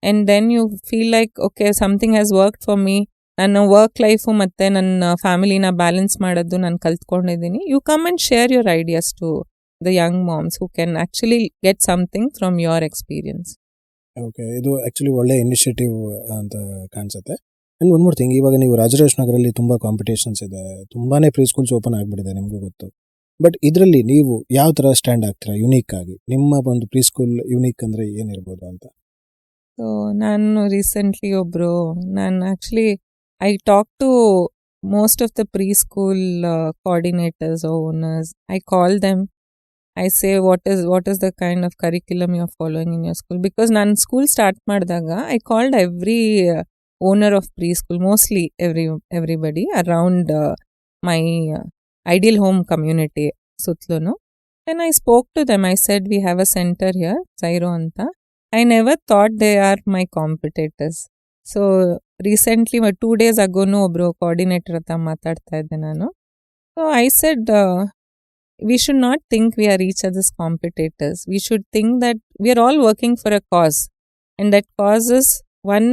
and then you feel like okay something has work for me, ನನ್ನ work life ಮತ್ತು ನನ್ನ ಫ್ಯಾಮಿಲಿನ balance ಮಾಡೋದು ನಾನು ಕಲ್ತ್ಕೊಂಡಿದ್ದೀನಿ. You come and share your ideas to the Young moms who can actually get something from your experience. Okay, ಇದು actually ಒಳ್ಳೆ initiative ಅಂತ ಕಾಣಿಸುತ್ತೆ. And one more thing, ಇವಾಗ ನೀವು ರಾಜರಾಜ್ ನಗರಲ್ಲಿ ತುಂಬ ಕಾಂಪಿಟೇಷನ್ಸ್ ಇದೆ, ತುಂಬಾ ಪ್ರೀ ಸ್ಕೂಲ್ಸ್ ಓಪನ್ ಆಗಿಬಿಟ್ಟಿದೆ, ನಿಮಗೂ ಗೊತ್ತು. ಬಟ್ ಇದರಲ್ಲಿ ನೀವು ಯಾವ ಥರ ಸ್ಟ್ಯಾಂಡ್ ಆಗ್ತೀರಾ ಯುನೀಕ್ ಆಗಿ? ನಿಮ್ಮ ಒಂದು ಪ್ರೀ ಸ್ಕೂಲ್ ಯುನೀಕ್ ಅಂದರೆ ಏನಿರ್ಬೋದು ಅಂತ? ಸೊ ನಾನು ರೀಸೆಂಟ್ಲಿ ನಾನು actually I talk to most of the preschool coordinators or owners. I call them, I say what is the kind of curriculum you're following in your school, because ನಾನು school start ಮಾಡಿದಾಗ I called every owner of preschool, mostly everybody around my ideal home community sutlunu. Then I spoke to them. I said, we have a center here, Zairo anta. I never thought they are my competitors. So recently 2 days ago ಒಬ್ರು coordinator ಹತ್ರ ಮಾತಾಡ್ತಾ ಇದ್ದೆ ನಾನು. So I said, we should not think we are each other's competitors. We should think that we are all working for a cause, and that cause is one,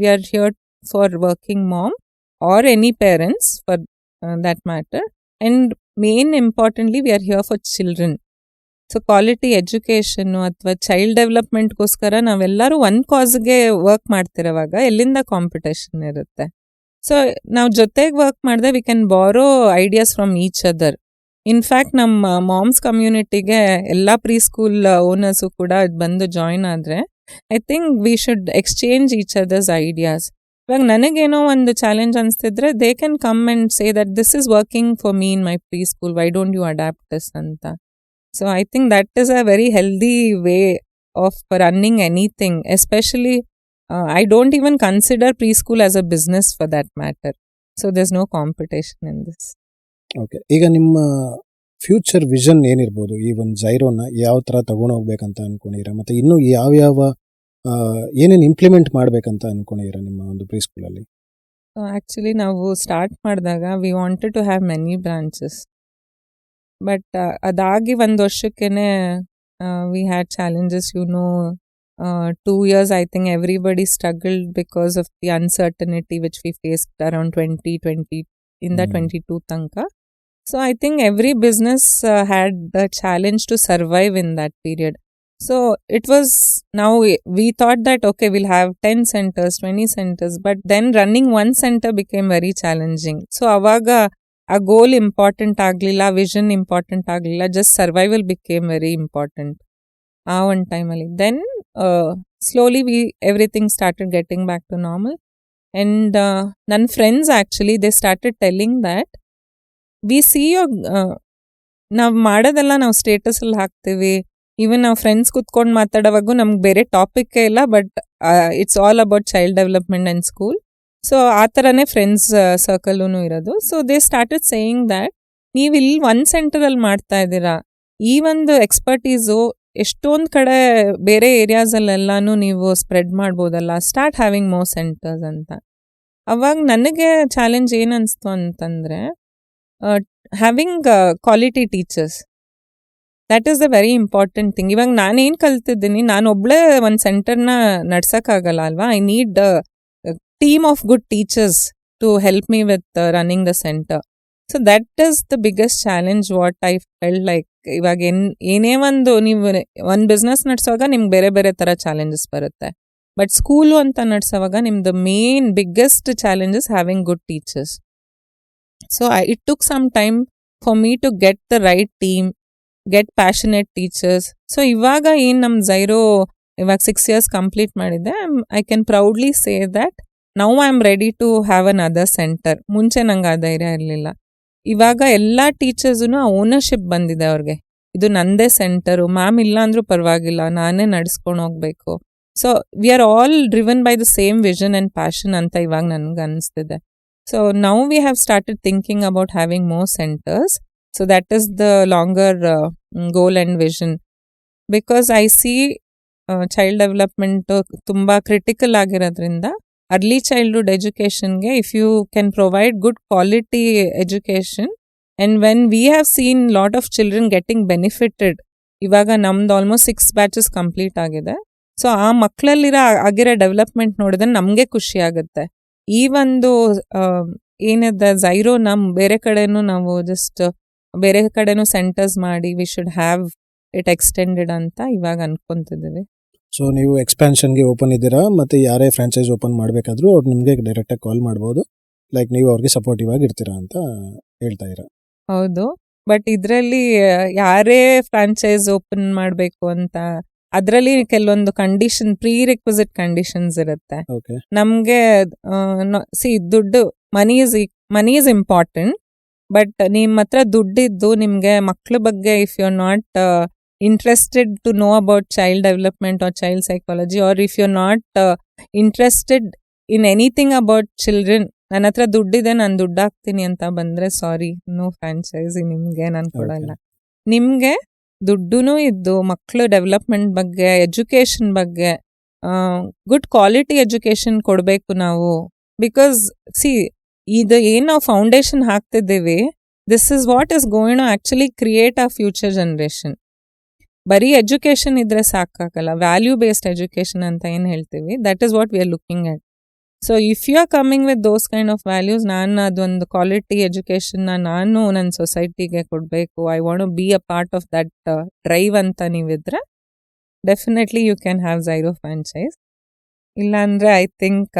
we are here for working mom or any parents for that matter, and main importantly we are here for children. So quality education ಅಥವಾ child ಡೆವಲಪ್ಮೆಂಟ್ಗೋಸ್ಕರ ನಾವೆಲ್ಲರೂ ಒಂದು ಕಾಸ್ಗೆ work ಮಾಡ್ತಿರೋವಾಗ ಎಲ್ಲಿಂದ competition ಇರುತ್ತೆ? So ನಾವು ಜೊತೆಗೆ work ಮಾಡಿದ್ರೆ we can borrow ideas from each other. In fact ನಮ್ಮ moms ಕಮ್ಯುನಿಟಿಗೆ ಎಲ್ಲ ಪ್ರೀ ಸ್ಕೂಲ್ ಓನರ್ಸು ಕೂಡ ಬಂದು ಜಾಯಿನ್ ಆದರೆ I think we should exchange each others ideas. ಇವಾಗ ನನಗೇನೋ ಒಂದು ಚಾಲೆಂಜ್ ಅನಿಸ್ತಿದ್ರೆ they can come and say that this is working for me in my preschool, why don't you adapt this ಅಂತ. So I think that is a very healthy way of running anything, especially I don't even consider preschool as a business for that matter. So there's no competition in this. Okay. ಈಗ ನಿಮ್ಮ future vision ಏನಿರ್ಬೋದು? ಈ ಒಂದು ಜೈರೋನ ಯಾವ ಥರ ತಗೊಂಡು ಹೋಗ್ಬೇಕಂತ ಅನ್ಕೊಂಡಿದ್ದೀರಾ, ಮತ್ತು ಇನ್ನೂ ಯಾವ್ಯಾವ ಏನೇನು ಇಂಪ್ಲಿಮೆಂಟ್ ಮಾಡಬೇಕಂತ ಅನ್ಕೊಂಡಿದ್ದೀರಾ ನಿಮ್ಮ ಒಂದು ಪ್ರೀ ಸ್ಕೂಲಲ್ಲಿ? ಆ್ಯಕ್ಚುಲಿ ನಾವು ಸ್ಟಾರ್ಟ್ ಮಾಡಿದಾಗ we wanted to have many branches, but ಅದಾಗಿ ಒಂದು ವರ್ಷಕ್ಕೇನೆ we had challenges. 2 years I think everybody struggled because of the uncertainty which we faced around 2020 in the 22 tanka. So I think every business had the challenge to survive in that period. So it was, now we thought that okay, we'll have 10 centers, 20 centers, but then running one center became very challenging. So avaga ಆ goal important ಆಗಲಿಲ್ಲ, vision important ಆಗಲಿಲ್ಲ, just survival became very important ಆ ಒಂದು ಟೈಮಲ್ಲಿ. Then slowly everything started getting back to normal. And ನನ್ನ friends actually they started telling that we see ನಾವು ಮಾಡೋದೆಲ್ಲ ನಾವು ಸ್ಟೇಟಸಲ್ಲಿ ಹಾಕ್ತೀವಿ. ಈವನ್ ನಾವು ಫ್ರೆಂಡ್ಸ್ ಕುತ್ಕೊಂಡು ಮಾತಾಡೋವಾಗೂ ನಮ್ಗೆ ಬೇರೆ ಟಾಪಿಕ್ಕೇ ಇಲ್ಲ, but it's all about child development and school. So ಆ ಥರನೇ ಫ್ರೆಂಡ್ಸ್ ಸರ್ಕಲೂ ಇರೋದು. So they started saying that ನೀವು ಇಲ್ಲಿ ಒಂದು ಸೆಂಟರಲ್ಲಿ ಮಾಡ್ತಾ ಇದ್ದೀರಾ, ಈ ಒಂದು ಎಕ್ಸ್ಪರ್ಟೀಸು ಎಷ್ಟೊಂದು ಕಡೆ ಬೇರೆ ಏರಿಯಾಸಲ್ಲೆಲ್ಲಾನು ನೀವು ಸ್ಪ್ರೆಡ್ ಮಾಡ್ಬೋದಲ್ಲ, ಸ್ಟಾರ್ಟ್ ಹ್ಯಾವಿಂಗ್ ಮೋರ್ ಸೆಂಟರ್ಸ್ ಅಂತ. ಅವಾಗ ನನಗೆ ಚಾಲೆಂಜ್ ಏನು ಅನಿಸ್ತು ಅಂತಂದರೆ, having quality teachers, that is the very important thing. ಇವಾಗ ನಾನೇನು ಕಲ್ತಿದ್ದೀನಿ, ನಾನು ಒಬ್ಬಳೇ ಒಂದು ಸೆಂಟರ್ನ ನಡ್ಸೋಕ್ಕಾಗಲ್ಲ ಅಲ್ವಾ. I need team of good teachers to help me with running the centre. So that is the biggest challenge what I felt like. ಇವಾಗ ಏನೇ ಒಂದು ನೀವು ಒಂದು ಬಿಸ್ನೆಸ್ ನಡೆಸುವಾಗ ನಿಮ್ಗೆ ಬೇರೆ ಬೇರೆ ಥರ ಚಾಲೆಂಜಸ್ ಬರುತ್ತೆ, ಬಟ್ ಸ್ಕೂಲು ಅಂತ ನಡೆಸೋವಾಗ ನಿಮ್ದು main biggest challenges having good teachers. So it took some time for me to get the right team, get passionate teachers. So ಇವಾಗ ಏನು ನಮ್ಮ ಝೈರೋ ಇವಾಗ 6 years ಕಂಪ್ಲೀಟ್ ಮಾಡಿದೆ, I can proudly say that now I am ready to have another centre. ಮುಂಚೆ ನಂಗೆ ಆ ಧೈರ್ಯ ಇರಲಿಲ್ಲ. ಇವಾಗ ಎಲ್ಲ ಟೀಚರ್ಸೂ ಓನರ್ಶಿಪ್ ಬಂದಿದೆ ಅವ್ರಿಗೆ, ಇದು ನಂದೇ ಸೆಂಟರು, ಮ್ಯಾಮ್ ಇಲ್ಲ ಅಂದರೂ ಪರವಾಗಿಲ್ಲ, ನಾನೇ ನಡೆಸ್ಕೊಂಡು ಹೋಗಬೇಕು. So we are all driven by the same vision and passion ಅಂತ ಇವಾಗ ನನಗೆ ಅನಿಸ್ತಿದೆ. So now we have started thinking about having more centres. So that is the longer goal and vision. Because I see child development ತುಂಬ critical ಆಗಿರೋದ್ರಿಂದ early childhood ಎಜುಕೇಷನ್ಗೆ if you can provide good quality education and when we have seen lot of children getting benefited. ಇವಾಗ ನಮ್ದು almost 6 batches complete ಆಗಿದೆ. So ಆ ಮಕ್ಕಳಲ್ಲಿರೋ ಆಗಿರೋ development ನೋಡಿದ್ರೆ ನಮಗೆ ಖುಷಿ ಆಗುತ್ತೆ. ಈ ಒಂದು ಏನಿದೆ ಝೈರೋ ನಮ್ಮ ಬೇರೆ ಕಡೆನೂ ನಾವು ಜಸ್ಟ್ ಬೇರೆ ಕಡೆನೂ ಸೆಂಟರ್ಸ್ ಮಾಡಿ we should have it extended ಅಂತ ಇವಾಗ ಅನ್ಕೊಂತಿದ್ದೀವಿ. ಸೊ ನೀವು ಎಕ್ಸ್ಪ್ಯಾನ್ಷನ್ಗೆ ಓಪನ್ ಇದ್ದೀರಾ, ಮತ್ತು ಯಾರೇ ಫ್ರಾಂಚೈಸ್ ಓಪನ್ ಮಾಡಬೇಕಾದ್ರೂ ಅವ್ರು ನಿಮಗೆ ಡೈರೆಕ್ಟಾಗಿ ಕಾಲ್ ಮಾಡ್ಬೋದು, ಲೈಕ್ ನೀವು ಅವ್ರಿಗೆ ಸಪೋರ್ಟಿವ್ ಆಗಿ ಇರ್ತೀರಾ ಅಂತ ಹೇಳ್ತಾ ಇದ್ದೀರಾ. ಹೌದು, ಬಟ್ ಇದರಲ್ಲಿ ಯಾರೇ ಫ್ರಾಂಚೈಸ್ ಓಪನ್ ಮಾಡಬೇಕು ಅಂತ ಅದರಲ್ಲಿ ಕೆಲವೊಂದು ಕಂಡೀಷನ್, ಪ್ರೀ ರಿಕ್ವಿಸಿಟ್ ಕಂಡೀಷನ್ಸ್ ಇರುತ್ತೆ. ಓಕೆ, ನಮಗೆ ದುಡ್ಡು ಮನಿ ಈಸ್ ಇಂಪಾರ್ಟೆಂಟ್, ಬಟ್ ನಿಮ್ಮ ಹತ್ರ ದುಡ್ಡಿದ್ದು ನಿಮಗೆ ಮಕ್ಳ ಬಗ್ಗೆ if you are not interested to know about child development or child psychology, or if you're not interested in anything about children, ನನ್ನ ಹತ್ರ ದುಡ್ಡಿದೆ ನಾನು ದುಡ್ಡು ಹಾಕ್ತೀನಿ ಅಂತ ಬಂದರೆ ಸಾರಿ, ನೋ ಫ್ರಾಂಚೈಸಿ ನಿಮಗೆ ನಾನು ಕೊಡಲ್ಲ. ನಿಮಗೆ ದುಡ್ಡು ಇದ್ದು ಮಕ್ಕಳು ಡೆವಲಪ್ಮೆಂಟ್ ಬಗ್ಗೆ, ಎಜುಕೇಷನ್ ಬಗ್ಗೆ ಗುಡ್ ಕ್ವಾಲಿಟಿ ಎಜುಕೇಷನ್ ಕೊಡಬೇಕು ನಾವು. ಬಿಕಾಸ್ ಇದು ಏನು ನಾವು ಫೌಂಡೇಶನ್ ಹಾಕ್ತಿದ್ದೀವಿ, this is what is going to actually create a future generation. ಬರೀ ಎಜುಕೇಷನ್ ಇದ್ರೆ ಸಾಕಾಗಲ್ಲ, ವ್ಯಾಲ್ಯೂ ಬೇಸ್ಡ್ ಎಜುಕೇಷನ್ ಅಂತ ಏನು ಹೇಳ್ತೀವಿ, that is what we are looking at. So if you are coming with those kind of values, ನಾನು ಅದೊಂದು quality ಎಜುಕೇಷನ್ನ ನಾನು ನನ್ನ ಸೊಸೈಟಿಗೆ ಕೊಡಬೇಕು, I want to be a part of that drive ಅಂತ ನೀವಿದ್ರೆ definitely you can have Zyro franchise. ಇಲ್ಲಾಂದರೆ I think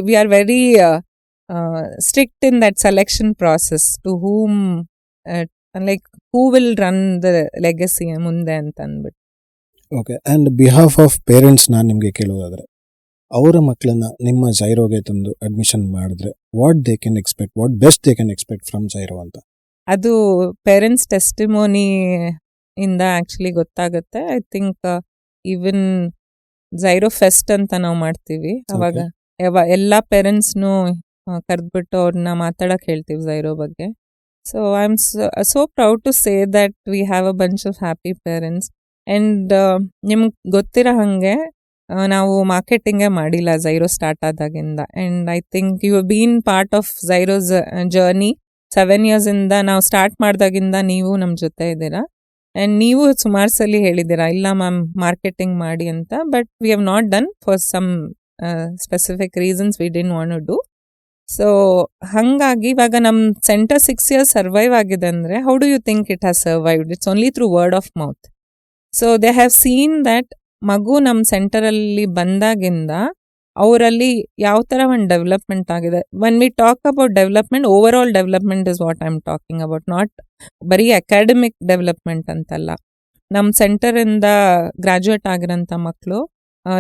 we are very strict in that selection process to whom like who will run the legacy ಮುಂದೆ ಅಂತ ಅಂದ್ಬಿಟ್ಟು. Okay, and behalf of parents ನಾನು ನಿಮಗೆ ಕೇಳೋದಾದರೆ, ಅವರ ಮಕ್ಕಳನ್ನ ನಿಮ್ಮ ಝೈರೋಗೆ ತಂದು ಅಡ್ಮಿಷನ್ ಮಾಡಿದ್ರೆ what they can expect, what best they can expect from Zyro ಅಂತ? ಅದು ಪೇರೆಂಟ್ಸ್ ಟೆಸ್ಟಿಮೋನಿ ಇಂದ ಆ್ಯಕ್ಚುಲಿ ಗೊತ್ತಾಗುತ್ತೆ. I think even Zyro fest ಅಂತ ನಾವು ಮಾಡ್ತೀವಿ, ಅವಾಗ ಎಲ್ಲ ಪೇರೆಂಟ್ಸ್ನೂ ಕರೆದ್ಬಿಟ್ಟು ಅವ್ರನ್ನ ಮಾತಾಡೋಕೆ ಹೇಳ್ತೀವಿ ಝೈರೋ ಬಗ್ಗೆ. So I'm so proud to say that we have a bunch of happy parents. And ನಿಮ್ಗೆ ಗೊತ್ತಿರೋ ಹಾಗೆ ನಾವು ಮಾರ್ಕೆಟಿಂಗೇ ಮಾಡಿಲ್ಲ ಝೈರೋ ಸ್ಟಾರ್ಟ್ ಆದಾಗಿಂದ. And I think you have been part of Zyro's journey 7 years ಇಂದ. ನಾವು ಸ್ಟಾರ್ಟ್ ಮಾಡಿದಾಗಿಂದ ನೀವು ನಮ್ಮ ಜೊತೆ ಇದ್ದೀರಾ. ಆ್ಯಂಡ್ ನೀವು ಸುಮಾರು ಸಲ ಹೇಳಿದ್ದೀರಾ ಇಲ್ಲ ಮ್ಯಾಮ್ ಮಾರ್ಕೆಟಿಂಗ್ ಮಾಡಿ ಅಂತ, but we have not done for some specific reasons we didn't want to do. So ಹಾಗಾಗಿ ಇವಾಗ ನಮ್ಮ ಸೆಂಟರ್ 6 years ಸರ್ವೈವ್ ಆಗಿದೆ ಅಂದರೆ, how do you think it has survived? It's only through word of mouth. So they have seen that ಮಗು ನಮ್ಮ ಸೆಂಟರಲ್ಲಿ ಬಂದಾಗಿಂದ ಅವರಲ್ಲಿ ಯಾವ ಥರ ಒಂದು ಡೆವಲಪ್ಮೆಂಟ್ ಆಗಿದೆ. When we talk about development, over all development is what I am talking about, not ಬರೀ academic development ಅಂತಲ್ಲ. ನಮ್ಮ ಸೆಂಟರಿಂದ ಗ್ರ್ಯಾಜುಯೇಟ್ ಆಗಿರೋಂಥ ಮಕ್ಕಳು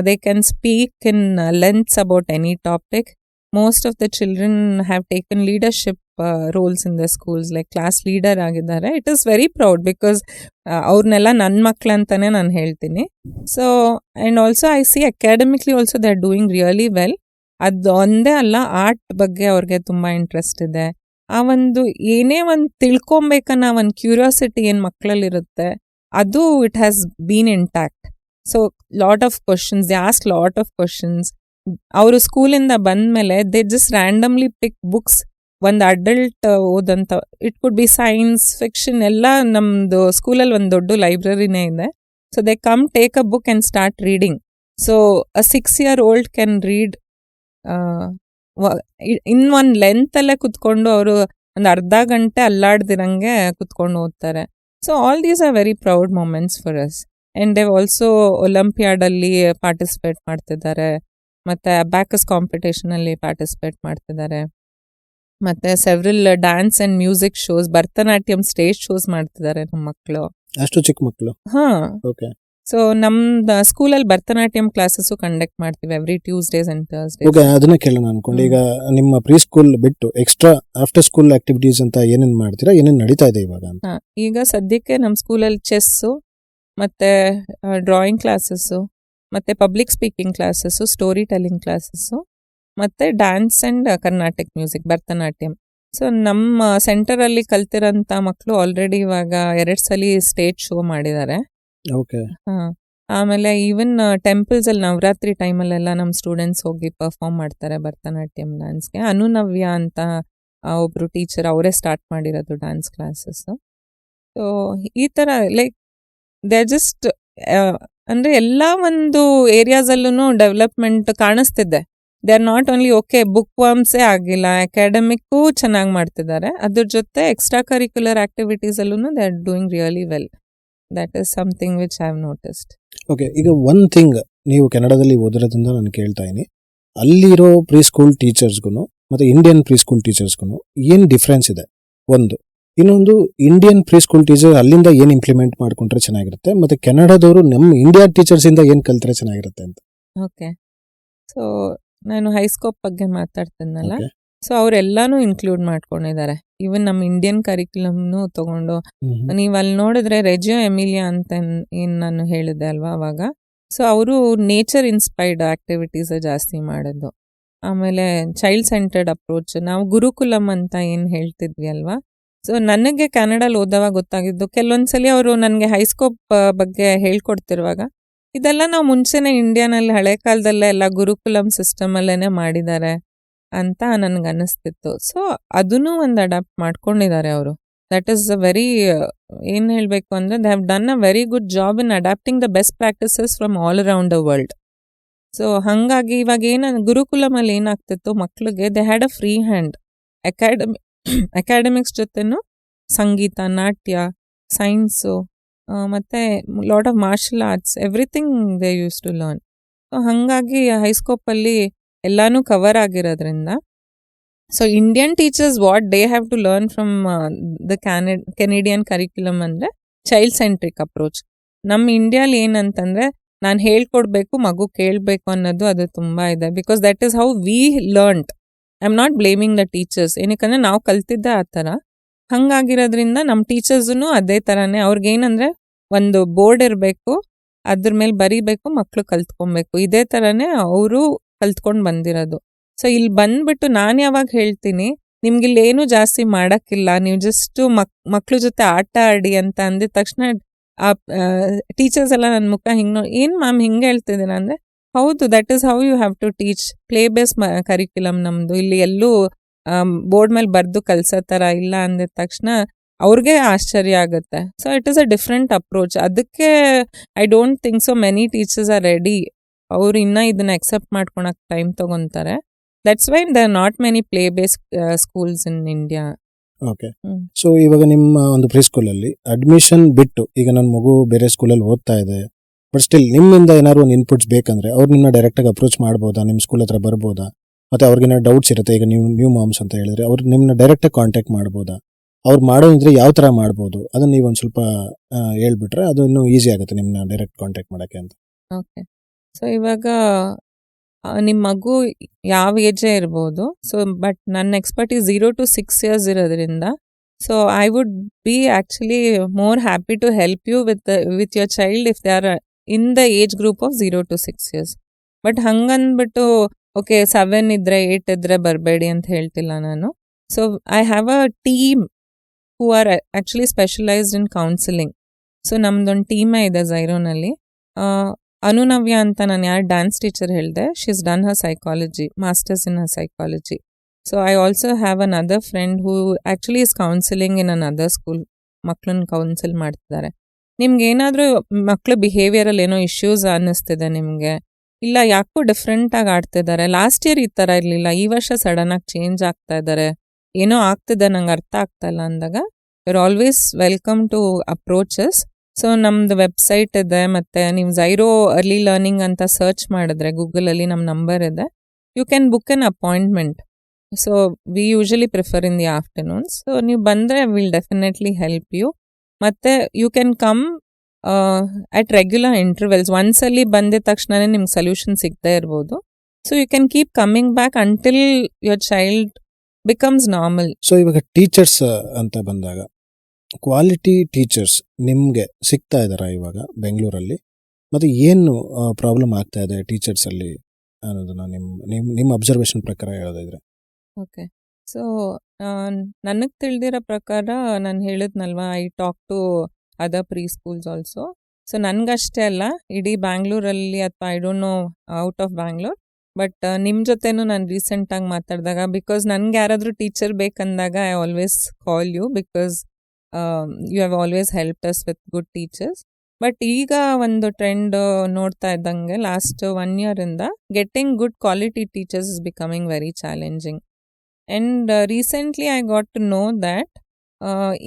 They can speak in lengths about any topic. Most of the children have taken leadership roles in the schools, like class leader ಆಗಿದ್ದಾರೆ. It is very proud because ಅವ್ರನ್ನೆಲ್ಲ ನನ್ನ ಮಕ್ಳು ಅಂತಾನೆ ನಾನು ಹೇಳ್ತೀನಿ. So and also I see academically also they are doing really well. ಅದು ಒಂದೇ ಅಲ್ಲ, ಆರ್ಟ್ ಬಗ್ಗೆ ಅವ್ರಿಗೆ ತುಂಬ ಇಂಟ್ರೆಸ್ಟ್ ಇದೆ. ಆ ಒಂದು ಏನೇ ಒಂದು ತಿಳ್ಕೊಬೇಕನ್ನೋ ಒಂದು ಕ್ಯೂರಿಯಾಸಿಟಿ ಏನು ಮಕ್ಕಳಲ್ಲಿರುತ್ತೆ, ಅದು it has been intact. So lot of questions, they ask lot of questions. ಅವರು ಸ್ಕೂಲಿಂದ ಬಂದಮೇಲೆ they just randomly pick books. ಒಂದು ಅಡಲ್ಟ್ ಓದಂತ, it could be science, fiction, ಎಲ್ಲ ನಮ್ಮದು ಸ್ಕೂಲಲ್ಲಿ ಒಂದು ದೊಡ್ಡ ಲೈಬ್ರರಿನೇ ಇದೆ. So they come take a book and start reading. So a 6-year-old can read in ಒಂದು ಲೆಂತಲ್ಲೇ ಕುತ್ಕೊಂಡು ಅವರು ಒಂದು ಅರ್ಧ ಗಂಟೆ ಅಲ್ಲಾಡ್ದಿರಂಗೆ ಕುತ್ಕೊಂಡು ಓದ್ತಾರೆ. So all these are very proud moments for us. And they also ಒಲಿಂಪಿಯಾಡಲ್ಲಿ ಪಾರ್ಟಿಸಿಪೇಟ್ ಮಾಡ್ತಿದ್ದಾರೆ, ಮತ್ತು ಅಬ್ಯಾಕಸ್ ಕಾಂಪಿಟೇಷನಲ್ಲಿ ಪಾರ್ಟಿಸಿಪೇಟ್ ಮಾಡ್ತಿದ್ದಾರೆ, ಮತ್ತು several dance and music shows, Bharatanatyam stage shows ಮಾಡ್ತಿದ್ದಾರೆ ನಮ್ಮ ಮಕ್ಕಳು. ಅಷ್ಟು ಚಿಕ್ಕ ಮಕ್ಕಳು? ಹಾಂ. ಓಕೆ. ಸೊ ನಮ್ದು ಸ್ಕೂಲಲ್ಲಿ ಭರತನಾಟ್ಯಂ ಕ್ಲಾಸಸ್ಸು ಕಂಡಕ್ಟ್ ಮಾಡ್ತೀವಿ every Tuesdays and Thursdays. Okay, ಅದನ್ನ ಕೇಳೋಣ ಅನ್ಕೊಂಡು. ಈಗ ನಿಮ್ಮ ಪ್ರೀ ಸ್ಕೂಲ್ ಬಿಟ್ಟು ಎಕ್ಸ್ಟ್ರಾ ಆಫ್ಟರ್ ಸ್ಕೂಲ್ ಆಕ್ಟಿವಿಟೀಸ್ ಅಂತ ಏನೇನು ಮಾಡ್ತೀರಾ, ಏನೇನು ನಡೀತಾ ಇದೆ ಇವಾಗ ಅಂತ? ಹಾಂ, ಈಗ ಸದ್ಯಕ್ಕೆ ನಮ್ಮ ಸ್ಕೂಲಲ್ಲಿ ಚೆಸ್ಸು, ಮತ್ತು ಡ್ರಾಯಿಂಗ್ ಕ್ಲಾಸಸ್ಸು, ಮತ್ತು public speaking classes, story telling classes, ಮತ್ತು dance and Carnatic music, Bharatanatyam. So ನಮ್ಮ ಸೆಂಟರಲ್ಲಿ ಕಲ್ತಿರೋಂಥ ಮಕ್ಕಳು ಆಲ್ರೆಡಿ ಇವಾಗ 2 ಸಲ ಸ್ಟೇಜ್ ಶೋ ಮಾಡಿದ್ದಾರೆ. ಓಕೆ. ಹಾಂ, ಆಮೇಲೆ ಈವನ್ ಟೆಂಪಲ್ಸಲ್ಲಿ ನವರಾತ್ರಿ ಟೈಮಲ್ಲೆಲ್ಲ ನಮ್ಮ ಸ್ಟೂಡೆಂಟ್ಸ್ ಹೋಗಿ ಪರ್ಫಾರ್ಮ್ ಮಾಡ್ತಾರೆ ಭರತನಾಟ್ಯಂ ಡ್ಯಾನ್ಸ್ಗೆ. ಅನುನವ್ಯ ಅಂತ ಒಬ್ಬರು ಟೀಚರ್, ಅವರೇ ಸ್ಟಾರ್ಟ್ ಮಾಡಿರೋದು ಡ್ಯಾನ್ಸ್ ಕ್ಲಾಸಸ್ಸು. ಸೊ ಈ ಥರ ಲೈಕ್ ದೇ ಜಸ್ಟ್ ಅಂದರೆ ಎಲ್ಲ ಒಂದು ಏರಿಯಾಸಲ್ಲೂ ಡೆವಲಪ್ಮೆಂಟ್ ಕಾಣಿಸ್ತಿದೆ. They are not only okay book ವರ್ಮ್ಸೇ ಆಗಿಲ್ಲ, ಅಕಾಡೆಮಿಕ್ಕೂ ಚೆನ್ನಾಗಿ ಮಾಡ್ತಿದ್ದಾರೆ, ಅದ್ರ ಜೊತೆ ಎಕ್ಸ್ಟ್ರಾ ಕರಿಕ್ಯುಲರ್ ಆ್ಯಕ್ಟಿವಿಟೀಸಲ್ಲೂ they are doing really well. That is something which I have noticed. Okay, ಈಗ ಒನ್ ಥಿಂಗ್, ನೀವು ಕೆನಡಾದಲ್ಲಿ ಓದಿರೋದ್ರಿಂದ ನಾನು ಕೇಳ್ತಾ ಇದ್ದೀನಿ, ಅಲ್ಲಿರೋ ಪ್ರೀ ಸ್ಕೂಲ್ ಟೀಚರ್ಸ್ಗೂ ಮತ್ತು ಇಂಡಿಯನ್ ಪ್ರೀ ಸ್ಕೂಲ್ ಟೀಚರ್ಸ್ಗೂ ಏನು ಡಿಫ್ರೆನ್ಸ್ ಇದೆ? ಒಂದು. ಇನ್ನೊಂದು, ಇಂಡಿಯನ್ ಪ್ರೀ ಸ್ಕೂಲ್ ಟೀಚರ್ ಅಲ್ಲಿಂದ ಏನು ಇಂಪ್ಲಿಮೆಂಟ್ ಮಾಡ್ಕೊಂಡ್ರೆ ಚೆನ್ನಾಗಿರುತ್ತೆ, ಮತ್ತು ಕೆನಡಾದವರು ನಮ್ಮ ಇಂಡಿಯಾ ಟೀಚರ್ಸಿಂದ ಏನು ಕಲ್ತ್ರೆ ಚೆನ್ನಾಗಿರುತ್ತೆ ಅಂತ. ಓಕೆ, ಸೊ ನಾನು ಹೈಸ್ಕೋಪ್ ಬಗ್ಗೆ ಮಾತಾಡ್ತೀನಲ್ಲ. ಸೊ ಅವರೆಲ್ಲಾನು ಇನ್ಕ್ಲೂಡ್ ಮಾಡ್ಕೊಂಡಿದ್ದಾರೆ. ಈವನ್ ನಮ್ಮ ಇಂಡಿಯನ್ ಕರಿಕ್ಯುಲಮ್ನು ತಗೊಂಡು, ನೀವು ಅಲ್ಲಿ ನೋಡಿದ್ರೆ ರೆಜಿಯೋ ಎಮಿಲಿಯಾ ಅಂತ ಏನು ನಾನು ಹೇಳಿದೆ ಅಲ್ವಾ ಅವಾಗ. ಸೊ ಅವರು ನೇಚರ್ ಇನ್ಸ್ಪೈರ್ಡ್ ಆಕ್ಟಿವಿಟೀಸ್ ಜಾಸ್ತಿ ಮಾಡೋದು. ಆಮೇಲೆ ಚೈಲ್ಡ್ ಸೆಂಟರ್ಡ್ ಅಪ್ರೋಚ್, ನಾವು ಗುರುಕುಲಮ್ ಅಂತ ಏನು ಹೇಳ್ತಿದ್ವಿ ಅಲ್ವಾ. ಸೊ ನನಗೆ ಕನ್ನಡಲ್ಲಿ ಓದೋವಾಗ ಗೊತ್ತಾಗಿದ್ದು, ಕೆಲವೊಂದ್ಸಲಿ ಅವರು ನನಗೆ ಹೈಸ್ಕೋಪ್ ಬಗ್ಗೆ ಹೇಳ್ಕೊಡ್ತಿರುವಾಗ, ಇದೆಲ್ಲ ನಾವು ಮುಂಚೆನೇ ಇಂಡಿಯಾನಲ್ಲಿ ಹಳೆ ಕಾಲದಲ್ಲೇ ಎಲ್ಲ ಗುರುಕುಲಮ್ ಸಿಸ್ಟಮಲ್ಲೇ ಮಾಡಿದ್ದಾರೆ ಅಂತ ನನಗೆ ಅನ್ನಿಸ್ತಿತ್ತು. ಸೊ ಅದನ್ನು ಒಂದು ಅಡಾಪ್ಟ್ ಮಾಡ್ಕೊಂಡಿದ್ದಾರೆ ಅವರು. ದಟ್ ಈಸ್ ಅ ವೆರಿ, ಏನು ಹೇಳಬೇಕು ಅಂದರೆ, they have done a very good job in adapting the best practices from all around the world. So ಹಾಗಾಗಿ ಇವಾಗ ಗುರುಕುಲಮಲ್ಲಿ ಏನಾಗ್ತಿತ್ತು, ಮಕ್ಕಳಿಗೆ they had a free hand. Academics ಜೊತೆನೂ ಸಂಗೀತ, ನಾಟ್ಯ, ಸೈನ್ಸು, ಮತ್ತು lot of martial arts, everything they used to learn. So ಹಾಗಾಗಿ ಹೈಸ್ಕೋಪಲ್ಲಿ ಎಲ್ಲನೂ ಕವರ್ ಆಗಿರೋದ್ರಿಂದ, so Indian teachers what they have to learn from the Canadian curriculum ಅಂದರೆ ಚೈಲ್ಡ್ ಸೆಂಟ್ರಿಕ್ ಅಪ್ರೋಚ್. ನಮ್ಮ ಇಂಡಿಯಾಲಿ ಏನಂತಂದರೆ, ನಾನು ಹೇಳ್ಕೊಡ್ಬೇಕು, ಮಗು ಕೇಳಬೇಕು ಅನ್ನೋದು ಅದು ತುಂಬ ಇದೆ. Because that is how we learned. I am not blaming the teachers, ಏನಕ್ಕಂದರೆ ನಾವು ಕಲ್ತಿದ್ದೆ ಆ ಥರ. ಹಾಗಾಗಿರೋದ್ರಿಂದ ನಮ್ಮ ಟೀಚರ್ಸೂ ಅದೇ ಥರನೇ. ಅವ್ರಿಗೇನಂದರೆ, ಒಂದು ಬೋರ್ಡ್ ಇರಬೇಕು, ಅದ್ರ ಮೇಲೆ ಬರೀಬೇಕು, ಮಕ್ಕಳು ಕಲ್ತ್ಕೊಬೇಕು. ಇದೇ ಥರನೇ ಅವರು ಕಲ್ತ್ಕೊಂಡು ಬಂದಿರೋದು. ಸೊ ಇಲ್ಲಿ ಬಂದ್ಬಿಟ್ಟು ನಾನು ಯಾವಾಗ ಹೇಳ್ತೀನಿ, ನಿಮ್ಗಿಲ್ಲಿ ಏನೂ ಜಾಸ್ತಿ ಮಾಡೋಕ್ಕಿಲ್ಲ, ನೀವು ಜಸ್ಟು ಮಕ್ಳ ಜೊತೆ ಆಟ ಆಡಿ ಅಂತ ಅಂದಿದ ತಕ್ಷಣ ಆ ಟೀಚರ್ಸ್ ಎಲ್ಲ ನನ್ನ ಮುಖ ಹಿಂಗೆ ನೋಡಿ, ಏನು ಮ್ಯಾಮ್ ಹಿಂಗೆ ಹೇಳ್ತಿದ್ದೀರ ಅಂದರೆ, ಹೌದು, that is how you have to teach. Play base curriculum ನಮ್ಮದು. ಇಲ್ಲಿ ಎಲ್ಲೂ ಬೋರ್ಡ್ ಮೇಲೆ ಬರೆದು ಕಲಿಸೋ ಥರ ಇಲ್ಲ ಅಂದಿದ ತಕ್ಷಣ ಅವ್ರಿಗೆ ಆಶ್ಚರ್ಯ ಆಗುತ್ತೆ. So it is a different approach. ಅದಕ್ಕೆ I don't think so many teachers are ready. ಅವರು ಇನ್ನೂ ಇದನ್ನು ಅಕ್ಸೆಪ್ಟ್ ಮಾಡ್ಕೊಳಕ್ಕೆ ಟೈಮ್ ತೊಗೊತಾರೆ. That's why they are not many play base schools in India. Okay, so ಇವಾಗ ನಿಮ್ಮ ಒಂದು ಪ್ರೀ ಸ್ಕೂಲಲ್ಲಿ ಅಡ್ಮಿಷನ್ ಬಿಟ್ಟು, ಈಗ ನನ್ನ ಮಗು ಬೇರೆ ಸ್ಕೂಲಲ್ಲಿ ಓದ್ತಾ ಇದೆ, ಬಟ್ ಸ್ಟಿಲ್ ನಿಮ್ಮಿಂದ ಏನಾದ್ರು ಒಂದು ಇನ್ಪುಟ್ಸ್ ಬೇಕಂದ್ರೆ ಅವ್ರು ನಿಮ್ಮನ್ನ ಡೈರೆಕ್ಟಾಗಿ ಅಪ್ರೋಚ್ ಮಾಡ್ಬೋದಾ? ನಿಮ್ಮ ಸ್ಕೂಲ್ ಹತ್ರ ಬರ್ಬೋದಾ? ಮತ್ತು ಅವ್ರಿಗೇನೋ ಡೌಟ್ಸ್ ಇರುತ್ತೆ, ಈಗ ನೀವು ನ್ಯೂ ಮಾಮ್ಸ್ ಅಂತ ಹೇಳಿದ್ರೆ ಅವ್ರು ನಿಮ್ಮನ್ನ ಡೈರೆಕ್ಟಾಗಿ ಕಾಂಟ್ಯಾಕ್ಟ್ ಮಾಡ್ಬೋದಾ? ಅವ್ರು ಮಾಡೋದಿದ್ರೆ ಯಾವ ಥರ ಮಾಡ್ಬೋದು? ಅದನ್ನು ನೀವು ಒಂದು ಸ್ವಲ್ಪ ಹೇಳ್ಬಿಟ್ರೆ ಅದು ಇನ್ನೂ ಈಸಿ ಆಗುತ್ತೆ ನಿಮ್ಮನ್ನ ಡೈರೆಕ್ಟ್ ಕಾಂಟ್ಯಾಕ್ಟ್ ಮಾಡೋಕ್ಕೆ ಅಂತ. ಓಕೆ, ಸೊ ಇವಾಗ ನಿಮ್ಮ ಮಗು ಯಾವ ಏಜೇ ಇರ್ಬೋದು. ಸೊ ಬಟ್ ನನ್ನ ಎಕ್ಸ್ಪರ್ಟೀಸ್ 0 to 6 years ಇರೋದ್ರಿಂದ, so I would be actually more happy to help you with your child if they are in the age group of 0 to 6 years. But ಹಂಗಂದ್ಬಿಟ್ಟು okay 7 ಇದ್ರೆ 8 ಇದ್ರೆ ಬರಬೇಡಿ ಅಂತ ಹೇಳ್ತಿಲ್ಲ ನಾನು. So I have a team who are actually specialized in counselling. So ನಮ್ದೊಂದು ಟೀಮೇ ಇದೆ ಝೈರೋನಲ್ಲಿ. ಅನುನವ್ಯ ಅಂತ ನಾನು ಯಾರು ಡ್ಯಾನ್ಸ್ ಟೀಚರ್ ಹೇಳಿದೆ, she is done Har psychology, masters in Har psychology. So I also have an other friend who actually is counselling in an other school. ಮಕ್ಕಳನ್ನ council ಮಾಡ್ತಿದ್ದಾರೆ. ನಿಮ್ಗೆ ಏನಾದರೂ ಮಕ್ಕಳ ಬಿಹೇವಿಯರಲ್ಲಿ ಏನೋ ಇಶ್ಯೂಸ್ ಅನ್ನಿಸ್ತಿದೆ ನಿಮಗೆ, ಇಲ್ಲ ಯಾಕೋ ಡಿಫ್ರೆಂಟಾಗಿ ಆಡ್ತಿದ್ದಾರೆ, ಲಾಸ್ಟ್ ಇಯರ್ ಈ ಥರ ಇರಲಿಲ್ಲ, ಈ ವರ್ಷ ಸಡನ್ನಾಗಿ ಚೇಂಜ್ ಆಗ್ತಾ ಇದ್ದಾರೆ, ಏನೋ ಆಗ್ತಿದೆ ನಂಗೆ ಅರ್ಥ ಆಗ್ತಾ ಇಲ್ಲ ಅಂದಾಗ, you are always welcome to approaches. So ನಮ್ದು ವೆಬ್ಸೈಟ್ ಇದೆ, ಮತ್ತು ನೀವು ಝೈರೋ ಅರ್ಲಿ ಲರ್ನಿಂಗ್ ಅಂತ ಸರ್ಚ್ ಮಾಡಿದ್ರೆ ಗೂಗಲಲ್ಲಿ ನಮ್ಮ ನಂಬರ್ ಇದೆ. You can book an appointment. So we usually prefer in the afternoons. So ನೀವು ಬಂದರೆ ವಿಲ್ ಡೆಫಿನೆಟ್ಲಿ ಹೆಲ್ಪ್ ಯು. ಮತ್ತು you can come at regular intervals. ಒಂದ್ಸಲಿ ಬಂದಿದ ತಕ್ಷಣನೇ ನಿಮ್ಗೆ ಸೊಲ್ಯೂಷನ್ ಸಿಗದೇ ಇರ್ಬೋದು. So you can keep coming back until your child becomes normal. So ಇವಾಗ ಟೀಚರ್ಸ್ ಅಂತ ಬಂದಾಗ ಕ್ವಾಲಿಟಿ ಟೀಚರ್ಸ್ ನಿಮಗೆ ಸಿಗ್ತಾ ಇದ್ದಾರಾ ಇವಾಗ ಬೆಂಗಳೂರಲ್ಲಿ? ಮತ್ತು ಏನು ಪ್ರಾಬ್ಲಮ್ ಆಗ್ತಾ ಇದೆ ಟೀಚರ್ಸಲ್ಲಿ ಅನ್ನೋದನ್ನ ನಿಮ್ಮ ಅಬ್ಸರ್ವೇಷನ್ ಪ್ರಕಾರ ಹೇಳೋದಿದ್ರೆ. ಓಕೆ. ಸೊ ನನಗೆ ತಿಳಿದಿರೋ ಪ್ರಕಾರ ನಾನು ಹೇಳಿದ್ನಲ್ವ, I talk to other pre schools also. So ನನಗಷ್ಟೇ ಅಲ್ಲ, ಇಡೀ ಬ್ಯಾಂಗ್ಳೂರಲ್ಲಿ ಅಥವಾ I don't know out of Bangalore, but ನಿಮ್ಮ ಜೊತೆನೂ ನಾನು ರೀಸೆಂಟಾಗಿ ಮಾತಾಡಿದಾಗ, ಬಿಕಾಸ್ ನನಗೆ ಯಾರಾದರೂ ಟೀಚರ್ ಬೇಕಂದಾಗ I always call you, because you have always helped us with good teachers. But ಈಗ ಒಂದು ಟ್ರೆಂಡ್ ನೋಡ್ತಾ ಇದ್ದಂಗೆ last 1 year getting good quality teachers is becoming very challenging. And recently I got to know that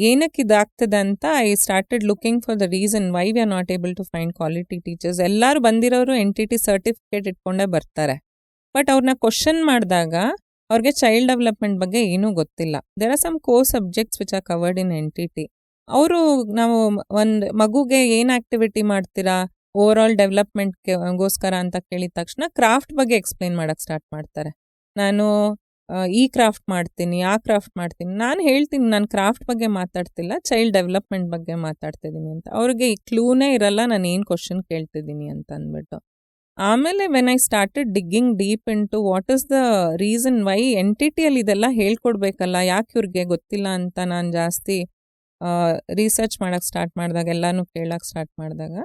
ಏನಕ್ಕೆ ಇದಾಗ್ತದೆ ಅಂತ I started looking for the reason why we are not able to find quality teachers. ಎಲ್ಲರೂ ಬಂದಿರೋರು NTT certificate ಇಟ್ಕೊಂಡೇ ಬರ್ತಾರೆ, but ಅವ್ರನ್ನ question ಮಾಡಿದಾಗ ಅವ್ರಿಗೆ ಚೈಲ್ಡ್ ಡೆವಲಪ್ಮೆಂಟ್ ಬಗ್ಗೆ ಏನೂ ಗೊತ್ತಿಲ್ಲ. There are some core subjects which are covered in NTT. ಅವರು ನಾವು ಒಂದು ಮಗುಗೆ ಏನು ಆ್ಯಕ್ಟಿವಿಟಿ ಮಾಡ್ತೀರಾ ಓವರ್ ಆಲ್ ಡೆವಲಪ್ಮೆಂಟ್ಗೋಸ್ಕರ ಅಂತ ಕೇಳಿದ ತಕ್ಷಣ ಕ್ರಾಫ್ಟ್ ಬಗ್ಗೆ ಎಕ್ಸ್ಪ್ಲೇನ್ ಮಾಡೋಕ್ಕೆ ಸ್ಟಾರ್ಟ್ ಮಾಡ್ತಾರೆ. ನಾನು ಈ ಕ್ರಾಫ್ಟ್ ಮಾಡ್ತೀನಿ, ಆ ಕ್ರಾಫ್ಟ್ ಮಾಡ್ತೀನಿ. ನಾನು ಹೇಳ್ತೀನಿ ನಾನು ಕ್ರಾಫ್ಟ್ ಬಗ್ಗೆ ಮಾತಾಡ್ತಿಲ್ಲ, ಚೈಲ್ಡ್ ಡೆವಲಪ್ಮೆಂಟ್ ಬಗ್ಗೆ ಮಾತಾಡ್ತಿದ್ದೀನಿ ಅಂತ. ಅವ್ರಿಗೆ ಈ ಕ್ಲೂನೇ ಇರಲ್ಲ ನಾನು ಏನು ಕ್ವಶನ್ ಕೇಳ್ತಿದ್ದೀನಿ ಅಂತ ಅಂದ್ಬಿಟ್ಟು. ಆಮೇಲೆ when I started digging deep into what is the reason why NTTಯಲ್ಲಿ ಇದೆಲ್ಲ ಹೇಳ್ಕೊಡ್ಬೇಕಲ್ಲ, ಯಾಕೆ ಇವ್ರಿಗೆ ಗೊತ್ತಿಲ್ಲ ಅಂತ ನಾನು ಜಾಸ್ತಿ ರಿಸರ್ಚ್ ಮಾಡೋಕ್ಕೆ ಸ್ಟಾರ್ಟ್ ಮಾಡಿದಾಗ, ಎಲ್ಲನೂ ಕೇಳೋಕ್ಕೆ ಸ್ಟಾರ್ಟ್ ಮಾಡಿದಾಗ,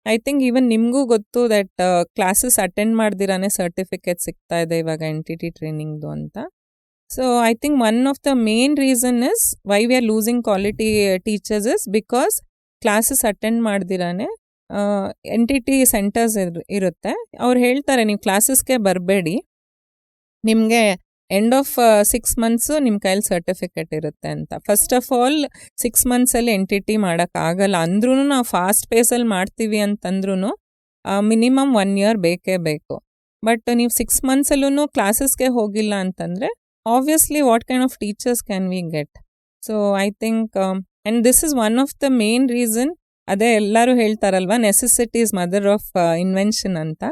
ಐ ಥಿಂಕ್ ಈವನ್ ನಿಮಗೂ ಗೊತ್ತು ದಟ್ ಕ್ಲಾಸಸ್ ಅಟೆಂಡ್ ಮಾಡ್ದಿರಾನೇ ಸರ್ಟಿಫಿಕೇಟ್ ಸಿಗ್ತಾ ಇದೆ ಇವಾಗ NTT ಟ್ರೈನಿಂಗ್ದು ಅಂತ. So I think one of the main reason is why we are losing quality teachers is because classes attend ಮಾಡ್ದಿರಾನೇ NTT ಸೆಂಟರ್ಸ್ ಇರುತ್ತೆ. ಅವ್ರು ಹೇಳ್ತಾರೆ ನೀವು ಕ್ಲಾಸಸ್ಗೆ ಬರಬೇಡಿ, ನಿಮಗೆ ಎಂಡ್ ಆಫ್ 6 months ನಿಮ್ಮ ಕೈಯಲ್ಲಿ ಸರ್ಟಿಫಿಕೇಟ್ ಇರುತ್ತೆ ಅಂತ. ಫಸ್ಟ್ ಆಫ್ ಆಲ್ 6 monthsಲ್ಲಿ NTT ಮಾಡೋಕ್ಕಾಗಲ್ಲ. ಅಂದ್ರೂ ನಾವು ಫಾಸ್ಟ್ ಪೇಸಲ್ಲಿ ಮಾಡ್ತೀವಿ ಅಂತಂದ್ರೂ ಮಿನಿಮಮ್ 1 year ಬೇಕೇ ಬೇಕು. ಬಟ್ ನೀವು 6 monthsಲ್ಲೂ ಕ್ಲಾಸಸ್ಗೆ ಹೋಗಿಲ್ಲ ಅಂತಂದರೆ obviously what kind of teachers can we get? So I think and this is one of the main reason. ಅದೇ ಎಲ್ಲರೂ ಹೇಳ್ತಾರಲ್ವ, necessity is mother of invention ಅಂತ.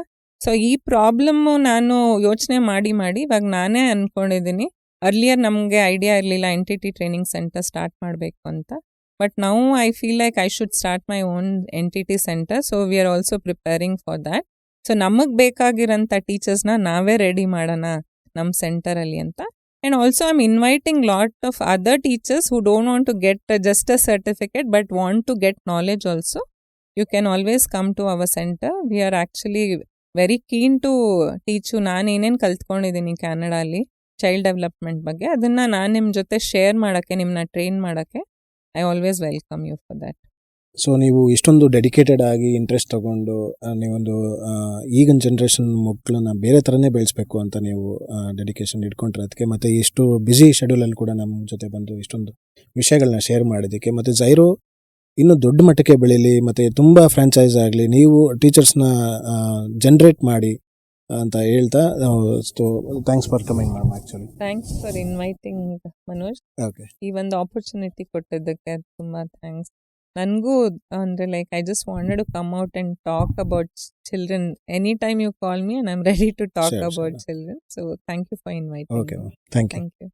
ಸೊ ಈ ಪ್ರಾಬ್ಲಮ್ಮು ನಾನು ಯೋಚನೆ ಮಾಡಿ ಇವಾಗ ನಾನೇ ಅಂದ್ಕೊಂಡಿದ್ದೀನಿ. ಅರ್ಲಿಯರ್ ನಮಗೆ ಐಡಿಯಾ ಇರಲಿಲ್ಲ NTT ಟ್ರೈನಿಂಗ್ ಸೆಂಟರ್ ಸ್ಟಾರ್ಟ್ ಮಾಡಬೇಕು ಅಂತ. But now I feel like I should start my own NTT centre. So we are also preparing for that. So ನಮಗೆ ಬೇಕಾಗಿರೋಂಥ ಟೀಚರ್ಸ್ನ ನಾವೇ ರೆಡಿ ಮಾಡೋಣ ನಮ್ಮ ಸೆಂಟರಲ್ಲಿ ಅಂತ. And also I'm inviting lot of other teachers who don't want to get just a certificate but want to get knowledge also. You can always come to our center. We are actually very keen to teach you. ನಾನು ಏನೇನು ಕಲ್ತ್ಕೊಂಡಿದ್ದೀನಿ ಕ್ಯಾನಡಾಲಿ child development ಬಗ್ಗೆ, ಅದನ್ನು ನಾನು ನಿಮ್ಮ ಜೊತೆ share ಮಾಡೋಕ್ಕೆ, ನಿಮ್ಮನ್ನ train ಮಾಡೋಕ್ಕೆ I always welcome you for that. So ನೀವು ಇಷ್ಟೊಂದು ಡೆಡಿಕೇಟೆಡ್ ಆಗಿ ಇಂಟ್ರೆಸ್ಟ್ ತಗೊಂಡು ನೀವೊಂದು ಈಗಿನ ಜನ್ರೇಷನ್ ಮಕ್ಕಳನ್ನ ಬೇರೆ ಥರನೇ ಬೆಳೆಸಬೇಕು ಅಂತ ನೀವು ಡೆಡಿಕೇಶನ್ ಇಟ್ಕೊಂಡಿರೋದಕ್ಕೆ, ಮತ್ತು ಇಷ್ಟು ಬ್ಯುಸಿ ಶೆಡ್ಯೂಲಲ್ಲಿ ಕೂಡ ನಮ್ಮ ಜೊತೆ ಬಂದು ಇಷ್ಟೊಂದು ವಿಷಯಗಳನ್ನ ಶೇರ್ ಮಾಡೋದಕ್ಕೆ, ಮತ್ತು ಝೈರೋ ಇನ್ನೂ ದೊಡ್ಡ ಮಟ್ಟಕ್ಕೆ ಬೆಳೀಲಿ ಮತ್ತು ತುಂಬ ಫ್ರಾಂಚೈಸ್ ಆಗಲಿ, ನೀವು ಟೀಚರ್ಸ್ನ ಜನ್ರೇಟ್ ಮಾಡಿ ಅಂತ ಹೇಳ್ತಾ, so thanks for coming ma'am. Actually thanks for inviting Manoj. Okay, ಈ ಒಂದು ಆಪರ್ಚುನಿಟಿ ಕೊಟ್ಟಿದ್ದಕ್ಕೆ ತುಂಬ ಥ್ಯಾಂಕ್ಸ್. ನನಗೂ ಅಂದರೆ like I just wanted to come out and talk about children any time you call me and I am ready to talk Sure, about sure. Children. So thank you for inviting. Okay ma'am, thank you. Thank you.